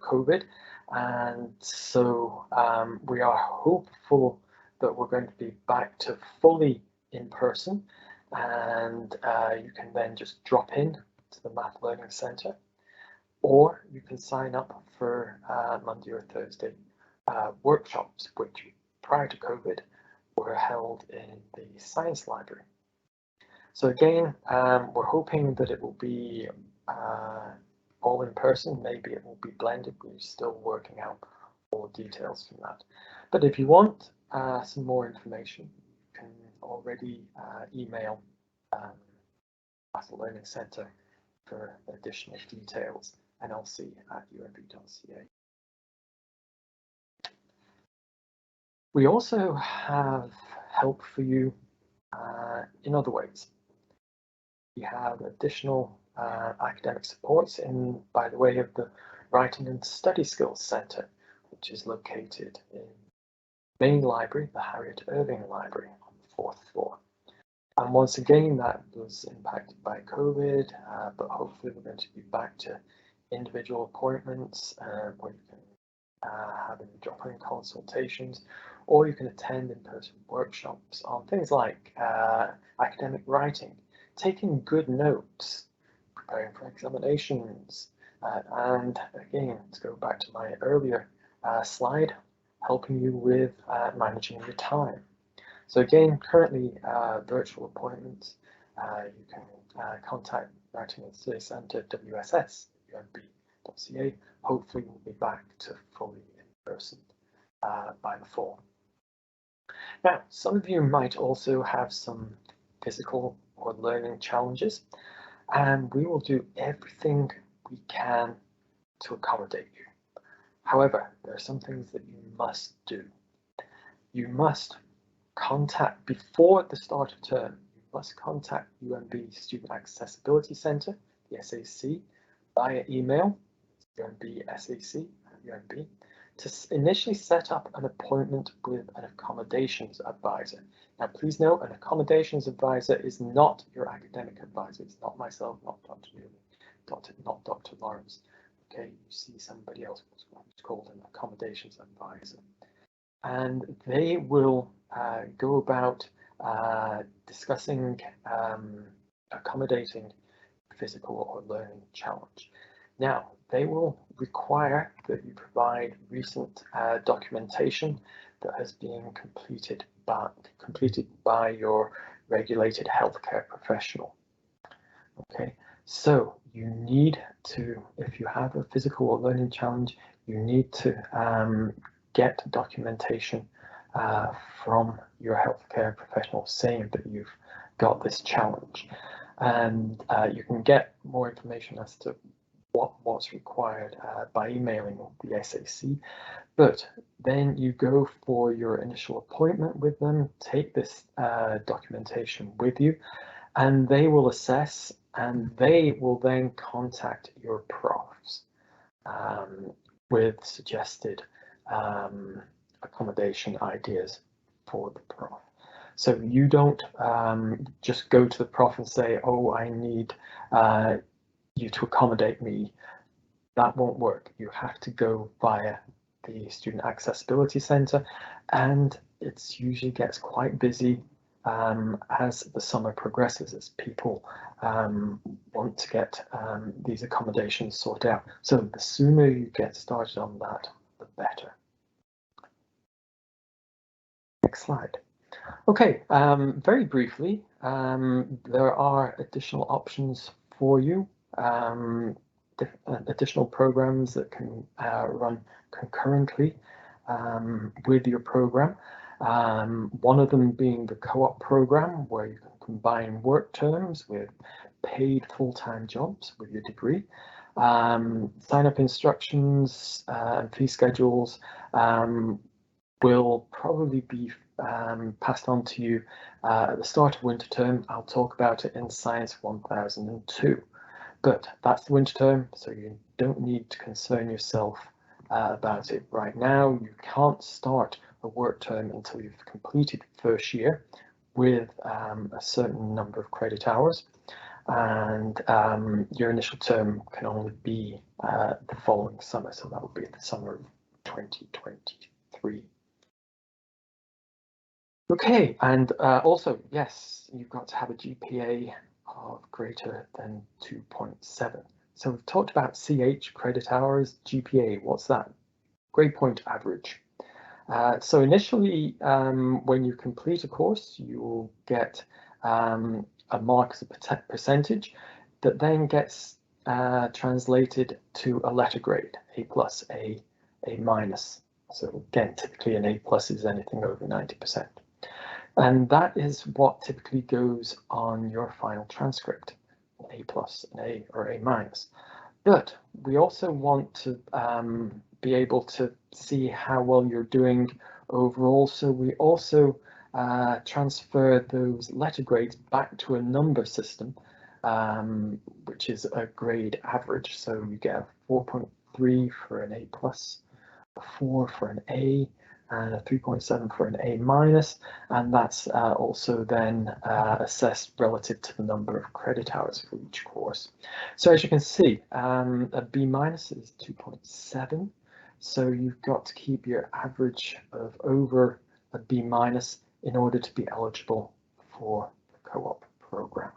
Speaker 2: COVID, and so we are hopeful that we're going to be back to fully in person, and you can then just drop in to the Math Learning Centre, or you can sign up for Monday or Thursday workshops, which prior to COVID were held in the Science Library. So again, we're hoping that it will be all in person. Maybe it will be blended. We're still working out all the details from that. But if you want some more information, you can already email Math Learning Centre for additional details, nlc@unb.ca. We also have help for you in other ways. We have additional academic supports in by the way of the Writing and Study Skills Centre, which is located in the main library, the Harriet Irving Library, on the 4th floor. And once again, that was impacted by COVID, but hopefully we're going to be back to individual appointments where you can have drop-in consultations, or you can attend in-person workshops on things like academic writing, taking good notes, preparing for examinations, and again, to go back to my earlier slide, helping you with managing your time. So again, currently virtual appointments, you can contact Writing and Study Centre, WSS@unb.ca. Hopefully we'll be back to fully in person by the fall. Now, some of you might also have some physical or learning challenges, and we will do everything we can to accommodate you. However, there are some things that you must do. You must contact, before the start of term, you must contact UNB Student Accessibility Centre, the SAC, via email, unbsac@unb, to initially set up an appointment with an accommodations advisor. Now, please note, an accommodations advisor is not your academic advisor. It's not myself, not Dr. Newley, not Dr. Lawrence. Okay, you see somebody else who's called an accommodations advisor. And they will go about discussing accommodating physical or learning challenge. Now, they will require that you provide recent documentation that has been completed by your regulated healthcare professional. Okay, so you need to, if you have a physical or learning challenge, you need to get documentation from your healthcare professional saying that you've got this challenge. And you can get more information as to what's required by emailing the SAC, but then you go for your initial appointment with them, take this documentation with you, and they will assess, and they will then contact your profs with suggested accommodation ideas for the prof. So you don't just go to the prof and say, oh, I need you to accommodate me. That won't work. You have to go via the Student Accessibility Centre, and it usually gets quite busy as the summer progresses, as people want to get these accommodations sorted out. So the sooner you get started on that, the better. Next slide. Okay, very briefly, there are additional options for you, additional programs that can run concurrently with your program. One of them being the co-op program, where you can combine work terms with paid full-time jobs with your degree. Sign-up instructions and fee schedules will probably be passed on to you at the start of winter term. I'll talk about it in Science 1002. But that's the winter term, so you don't need to concern yourself about it right now. You can't start a work term until you've completed first year with a certain number of credit hours, and your initial term can only be the following summer, so that would be the summer of 2023. Okay, and also, yes, you've got to have a GPA of greater than 2.7. So we've talked about CH, credit hours, GPA. What's that? Grade point average. So initially, when you complete a course, you will get a mark as a percentage that then gets translated to a letter grade, A+, A minus. So again, typically an A+ is anything over 90%. And that is what typically goes on your final transcript, an A+, an A, or A minus. But we also want to be able to see how well you're doing overall. So we also transfer those letter grades back to a number system, which is a grade average. So you get a 4.3 for an A+, a 4 for an A, and a 3.7 for an A minus, and that's also then assessed relative to the number of credit hours for each course. So as you can see, a B minus is 2.7, so you've got to keep your average of over a B minus in order to be eligible for the co-op program.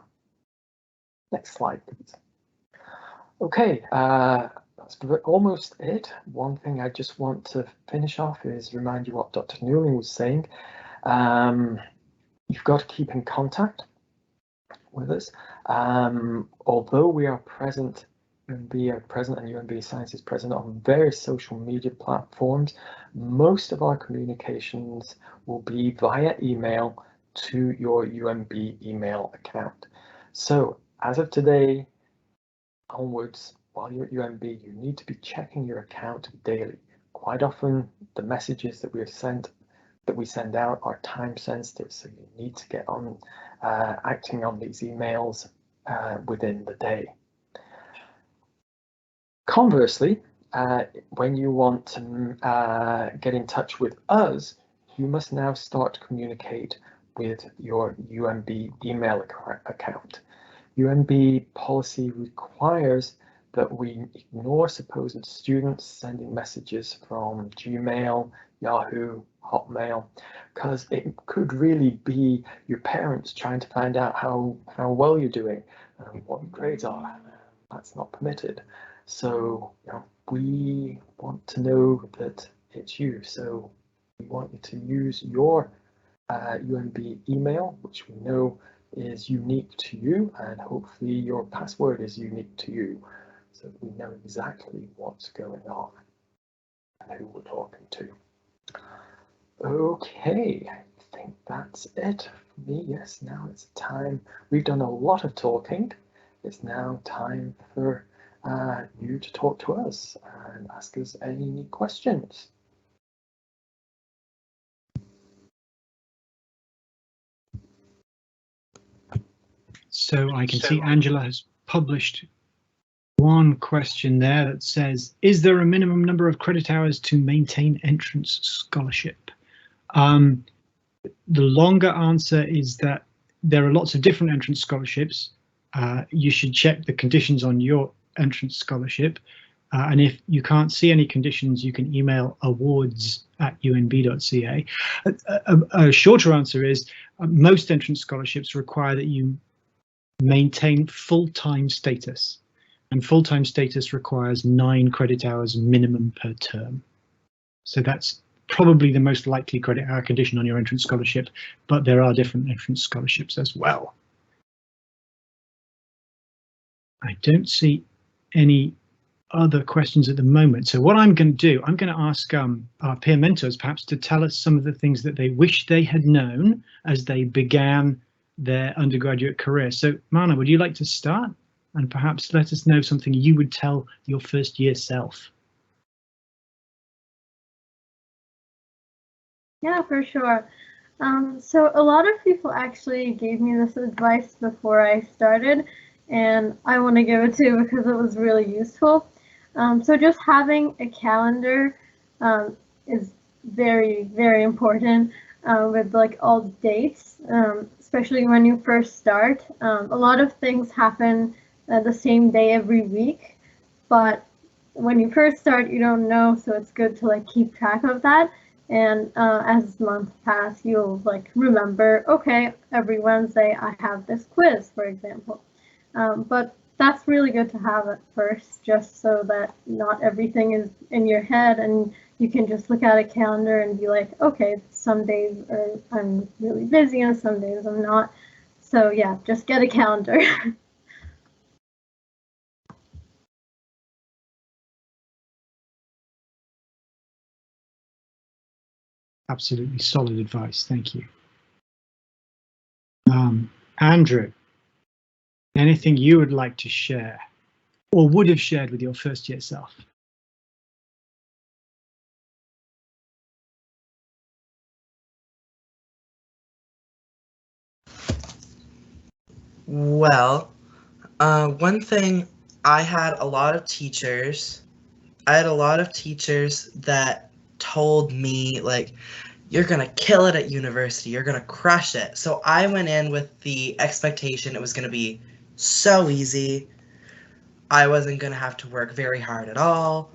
Speaker 2: Next slide, please. Okay, that's almost it. One thing I just want to finish off is remind you what Dr. Newling was saying. You've got to keep in contact with us. Although we are present, UNB are present and UNB Science is present on various social media platforms, most of our communications will be via email to your UNB email account. So as of today onwards, while you're at UNB, you need to be checking your account daily. Quite often, the messages that we send out are time sensitive, so you need to get on acting on these emails within the day. Conversely, when you want to get in touch with us, you must now start to communicate with your UNB email account. UNB policy requires that we ignore supposed students sending messages from Gmail, Yahoo, Hotmail, because it could really be your parents trying to find out how well you're doing and what your grades are. That's not permitted. So we want to know that it's you. So we want you to use your UNB email, which we know is unique to you, and hopefully your password is unique to you, so we know exactly what's going on and who we're talking to. Okay, I think that's it for me. Yes, now it's time. We've done a lot of talking. It's now time for you to talk to us and ask us any questions.
Speaker 1: So I can see Angela has published one question there that says, is there a minimum number of credit hours to maintain entrance scholarship? The longer answer is that there are lots of different entrance scholarships. You should check the conditions on your entrance scholarship. And if you can't see any conditions, you can email awards@unb.ca. A shorter answer is most entrance scholarships require that you maintain full-time status, and full-time status requires 9 credit hours minimum per term. So that's probably the most likely credit hour condition on your entrance scholarship, but there are different entrance scholarships as well. I don't see any other questions at the moment. So what I'm going to do, I'm going to ask our peer mentors perhaps to tell us some of the things that they wish they had known as they began their undergraduate career. So Mana, would you like to start and perhaps let us know something you would tell your first year self?
Speaker 4: Yeah, for sure. So a lot of people actually gave me this advice before I started, and I want to give it to you because it was really useful. So just having a calendar is very, very important with like all the dates, especially when you first start. A lot of things happen the same day every week, but when you first start, you don't know, so it's good to like keep track of that. And as months pass, you'll like remember, okay, every Wednesday I have this quiz, for example. But that's really good to have at first, just so that not everything is in your head and you can just look at a calendar and be like, okay, some days I'm really busy and some days I'm not. So yeah, just get a calendar.
Speaker 1: Absolutely solid advice. Thank you. Andrew, anything you would like to share or would have shared with your first year self?
Speaker 5: Well, one thing, I had a lot of teachers that told me, like, you're gonna kill it at university, you're gonna crush it. So I went in with the expectation it was gonna be so easy. I wasn't gonna have to work very hard at all.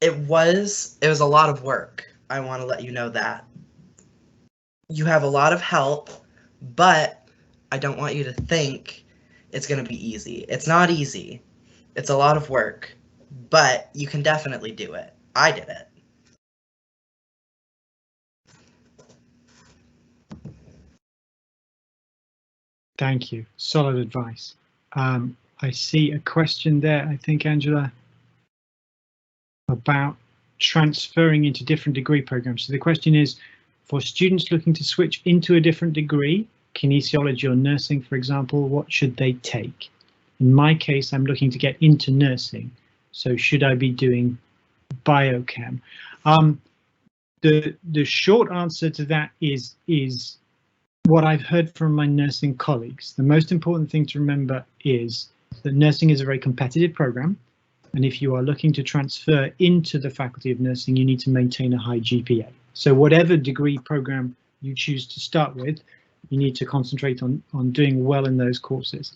Speaker 5: It was a lot of work. I want to let you know that. You have a lot of help, but I don't want you to think it's gonna be easy. It's not easy. It's a lot of work, but you can definitely do it. I did it.
Speaker 1: Thank you. Solid advice. I see a question there, I think, Angela, about transferring into different degree programs. So the question is, for students looking to switch into a different degree, kinesiology or nursing, for example, what should they take? In my case, I'm looking to get into nursing. So should I be doing biochem? The short answer to that is what I've heard from my nursing colleagues. The most important thing to remember is that nursing is a very competitive program. And if you are looking to transfer into the Faculty of Nursing, you need to maintain a high GPA. So whatever degree program you choose to start with, you need to concentrate on doing well in those courses.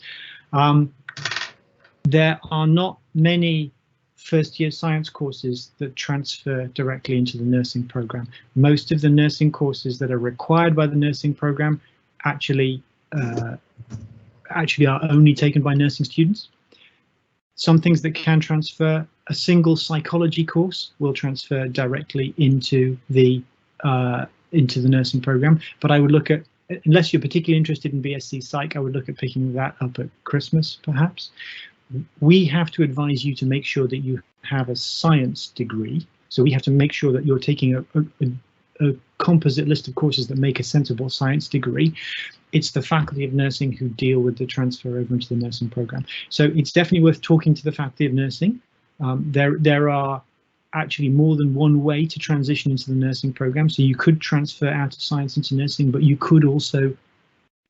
Speaker 1: There are not many first year science courses that transfer directly into the nursing program. Most of the nursing courses that are required by the nursing program actually are only taken by nursing students. Some things that can transfer, a single psychology course will transfer directly into the nursing program, but I would look at, unless you're particularly interested in BSc Psych, I would look at picking that up at Christmas, perhaps. We have to advise you to make sure that you have a science degree. So we have to make sure that you're taking a composite list of courses that make a sensible science degree. It's the Faculty of Nursing who deal with the transfer over into the nursing program. So it's definitely worth talking to the Faculty of Nursing. There are actually more than one way to transition into the nursing program. So you could transfer out of science into nursing, but you could also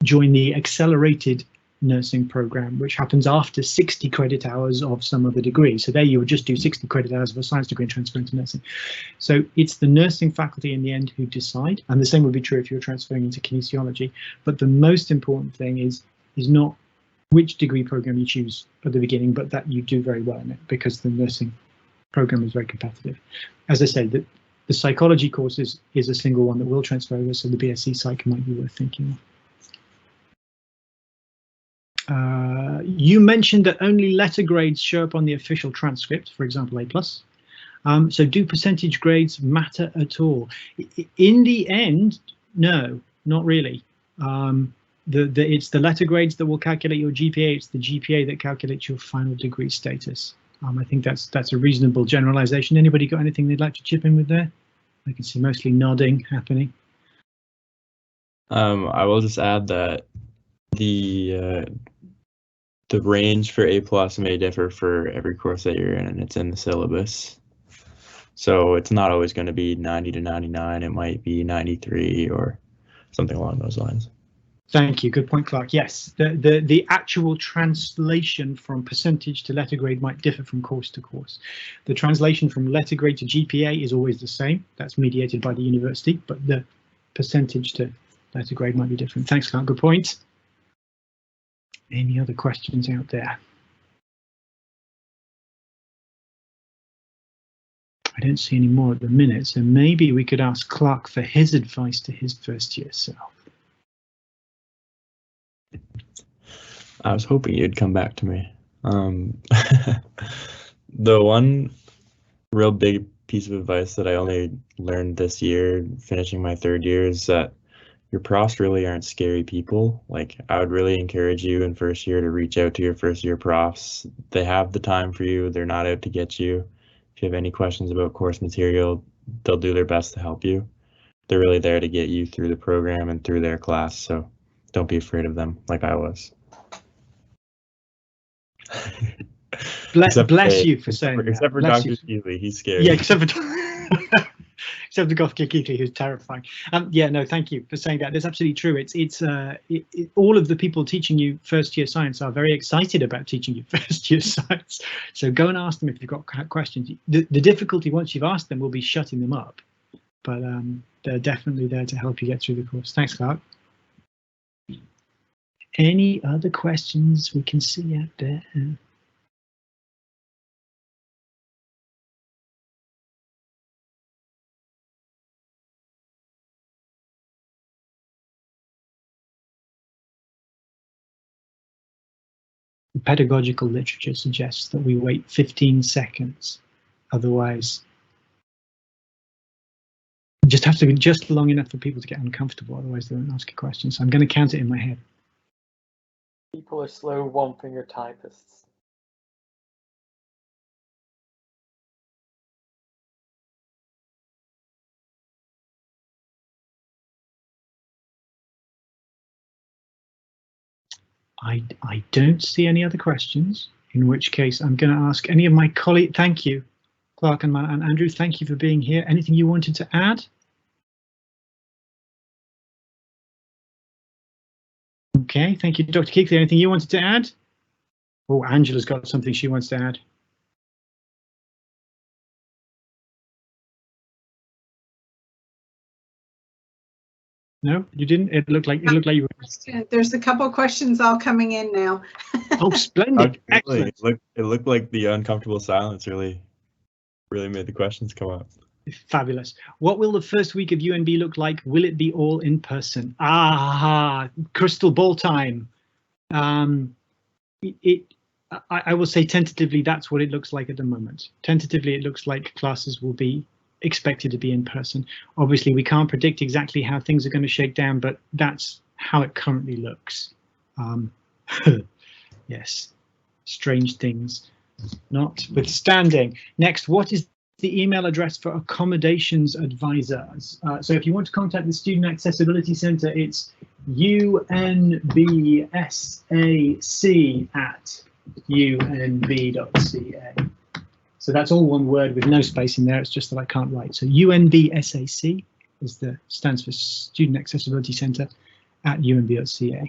Speaker 1: join the accelerated nursing program, which happens after 60 credit hours of some other degree. So there you would just do 60 credit hours of a science degree and transfer into nursing. So it's the nursing faculty in the end who decide, and the same would be true if you're transferring into kinesiology. But the most important thing is not which degree program you choose at the beginning, but that you do very well in it, because the nursing program is very competitive. As I say, the psychology course is a single one that will transfer over, so the BSc Psych might be worth thinking of. You mentioned that only letter grades show up on the official transcript, for example, A+. So do percentage grades matter at all? In the end, no, not really. It's the letter grades that will calculate your GPA. It's the GPA that calculates your final degree status. I think that's a reasonable generalization. Anybody got anything they'd like to chip in with there? I can see mostly nodding happening.
Speaker 3: I will just add that the range for A+ may differ for every course that you're in, and it's in the syllabus. So it's not always going to be 90 to 99. It might be 93 or something along those lines.
Speaker 1: Thank you. Good point, Clark. Yes, the actual translation from percentage to letter grade might differ from course to course. The translation from letter grade to GPA is always the same. That's mediated by the university, but the percentage to letter grade might be different. Thanks, Clark. Good point. Any other questions out there? I don't see any more at the minute, so maybe we could ask Clark for his advice to his first year self.
Speaker 3: I was hoping you'd come back to me. The one real big piece of advice that I only learned this year, finishing my third year, is that your profs really aren't scary people. Like, I would really encourage you in first year to reach out to your first year profs. They have the time for you. They're not out to get you. If you have any questions about course material, they'll do their best to help you. They're really there to get you through the program and through their class, so don't be afraid of them like I was.
Speaker 1: Bless you for saying that.
Speaker 3: Except for Dr. Keeley, he's scary.
Speaker 1: Yeah, except for Dr. Keeley, who's terrifying. Yeah, no, thank you for saying that. That's absolutely true. It's all of the people teaching you first year science are very excited about teaching you first year science. So go and ask them if you've got questions. The difficulty once you've asked them will be shutting them up, but they're definitely there to help you get through the course. Thanks, Clark. Any other questions we can see out there? Pedagogical literature suggests that we wait 15 seconds. Otherwise, just have to be just long enough for people to get uncomfortable. Otherwise, they won't ask a question. So I'm going to count it in my head.
Speaker 2: People are slow one-finger typists.
Speaker 1: I don't see any other questions, in which case I'm going to ask any of my colleagues. Thank you, Clark and Andrew. Thank you for being here. Anything you wanted to add? Okay, thank you, Dr. Keekly. Anything you wanted to add? Oh, Angela's got something she wants to add. No, you didn't. It looked like you were.
Speaker 6: There's a couple questions all coming in now.
Speaker 1: Oh, splendid! Excellent.
Speaker 3: It looked like the uncomfortable silence really made the questions come up.
Speaker 1: Fabulous. What will the first week of UNB look like? Will it be all in person? Ah, crystal ball time. I will say tentatively that's what it looks like at the moment. Tentatively, it looks like classes will be expected to be in person. Obviously, we can't predict exactly how things are going to shake down, but that's how it currently looks. Yes, strange things notwithstanding. Next, what is the email address for accommodations advisors? So if you want to contact the Student Accessibility Centre, it's unbsac@unb.ca. So that's all one word with no space in there. It's just that I can't write. So UNBSAC stands for Student Accessibility Centre at UNB.ca.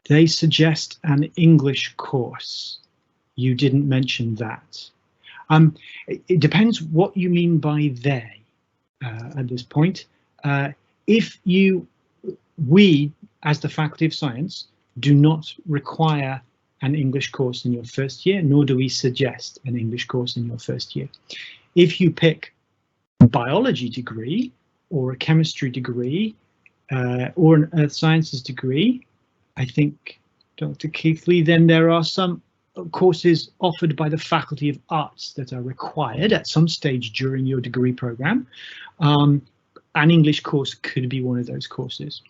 Speaker 1: They suggest an English course. You didn't mention that. It depends what you mean by they at this point. We, as the Faculty of Science, do not require an English course in your first year, nor do we suggest an English course in your first year. If you pick a biology degree or a chemistry degree or an earth sciences degree, I think, Dr. Keithley, then there are some courses offered by the Faculty of Arts that are required at some stage during your degree program. An English course could be one of those courses.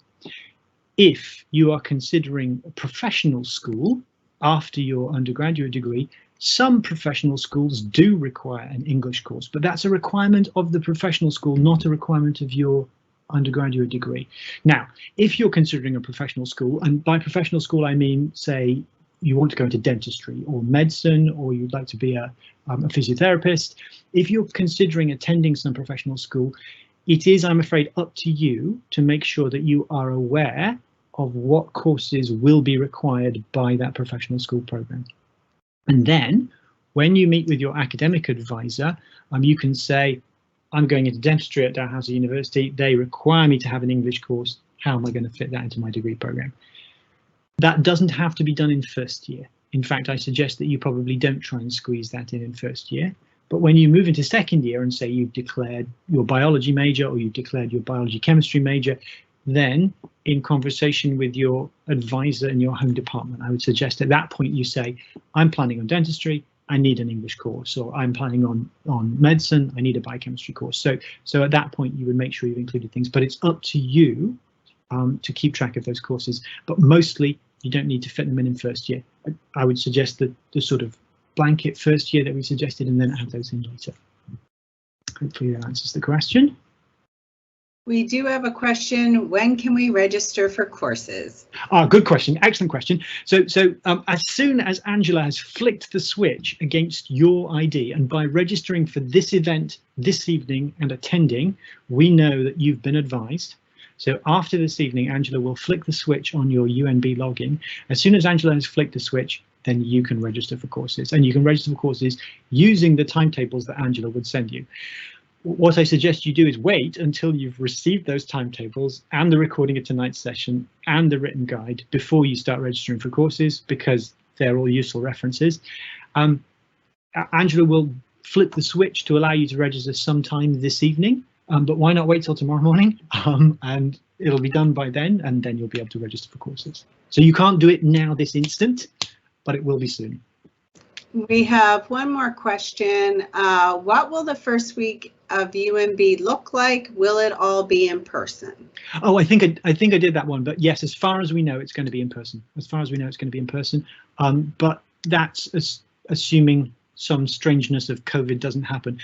Speaker 1: If you are considering a professional school after your undergraduate degree, some professional schools do require an English course, but that's a requirement of the professional school, not a requirement of your undergraduate degree. Now, if you're considering a professional school, and by professional school I mean, say, you want to go into dentistry or medicine, or you'd like to be a physiotherapist, if you're considering attending some professional school, it is, I'm afraid, up to you to make sure that you are aware of what courses will be required by that professional school program. And then when you meet with your academic advisor, you can say, I'm going into dentistry at Dalhousie University. They require me to have an English course. How am I going to fit that into my degree program? That doesn't have to be done in first year. In fact, I suggest that you probably don't try and squeeze that in first year. But when you move into second year and say you've declared your biology major or you've declared your biology chemistry major, then in conversation with your advisor in your home department, I would suggest at that point you say, I'm planning on dentistry, I need an English course, or I'm planning on medicine, I need a biochemistry course. So at that point you would make sure you've included things, but it's up to you to keep track of those courses. But mostly you don't need to fit them in first year. I would suggest that the sort of blanket first year that we suggested, and then add those in later. Hopefully that answers the question.
Speaker 6: We do have a question. When can we register for courses?
Speaker 1: Good question. Excellent question. So as soon as Angela has flicked the switch against your ID, and by registering for this event this evening and attending, we know that you've been advised. So after this evening, Angela will flick the switch on your UNB login. As soon as Angela has flicked the switch, then you can register for courses, and you can register for courses using the timetables that Angela would send you. What I suggest you do is wait until you've received those timetables and the recording of tonight's session and the written guide before you start registering for courses, because they're all useful references. Angela will flip the switch to allow you to register sometime this evening, but why not wait till tomorrow morning? And it'll be done by then, and then you'll be able to register for courses. So you can't do it now this instant, but it will be soon.
Speaker 6: We have one more question. What will the first week of UNB look like? Will it all be in person?
Speaker 1: Oh, I think I did that one, but yes, as far as we know, it's going to be in person. As far as we know, it's going to be in person. But that's assuming some strangeness of COVID doesn't happen.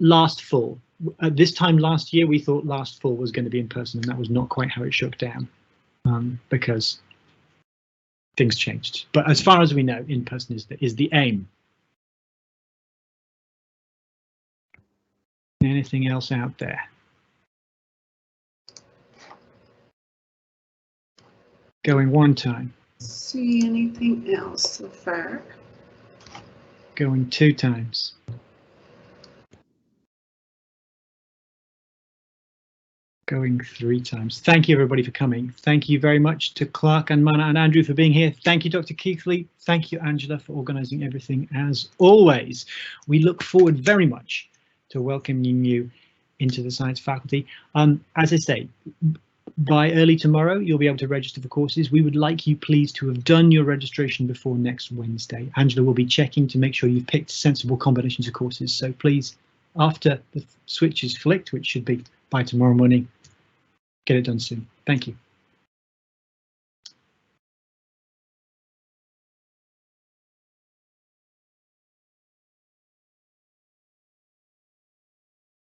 Speaker 1: Last fall, at this time last year, we thought last fall was going to be in person, and that was not quite how it shook down because things changed. But as far as we know, in person is the aim. Anything else out there? Going one time.
Speaker 6: See anything else so far?
Speaker 1: Going two times. Going three times. Thank you everybody for coming. Thank you very much to Clark and Mana and Andrew for being here. Thank you, Dr. Keithley. Thank you, Angela, for organising everything as always. We look forward very much to welcoming you into the science faculty. As I say, by early tomorrow, you'll be able to register for courses. We would like you please to have done your registration before next Wednesday. Angela will be checking to make sure you've picked sensible combinations of courses. So please, after the switch is flicked, which should be by tomorrow morning, get it done soon. Thank you.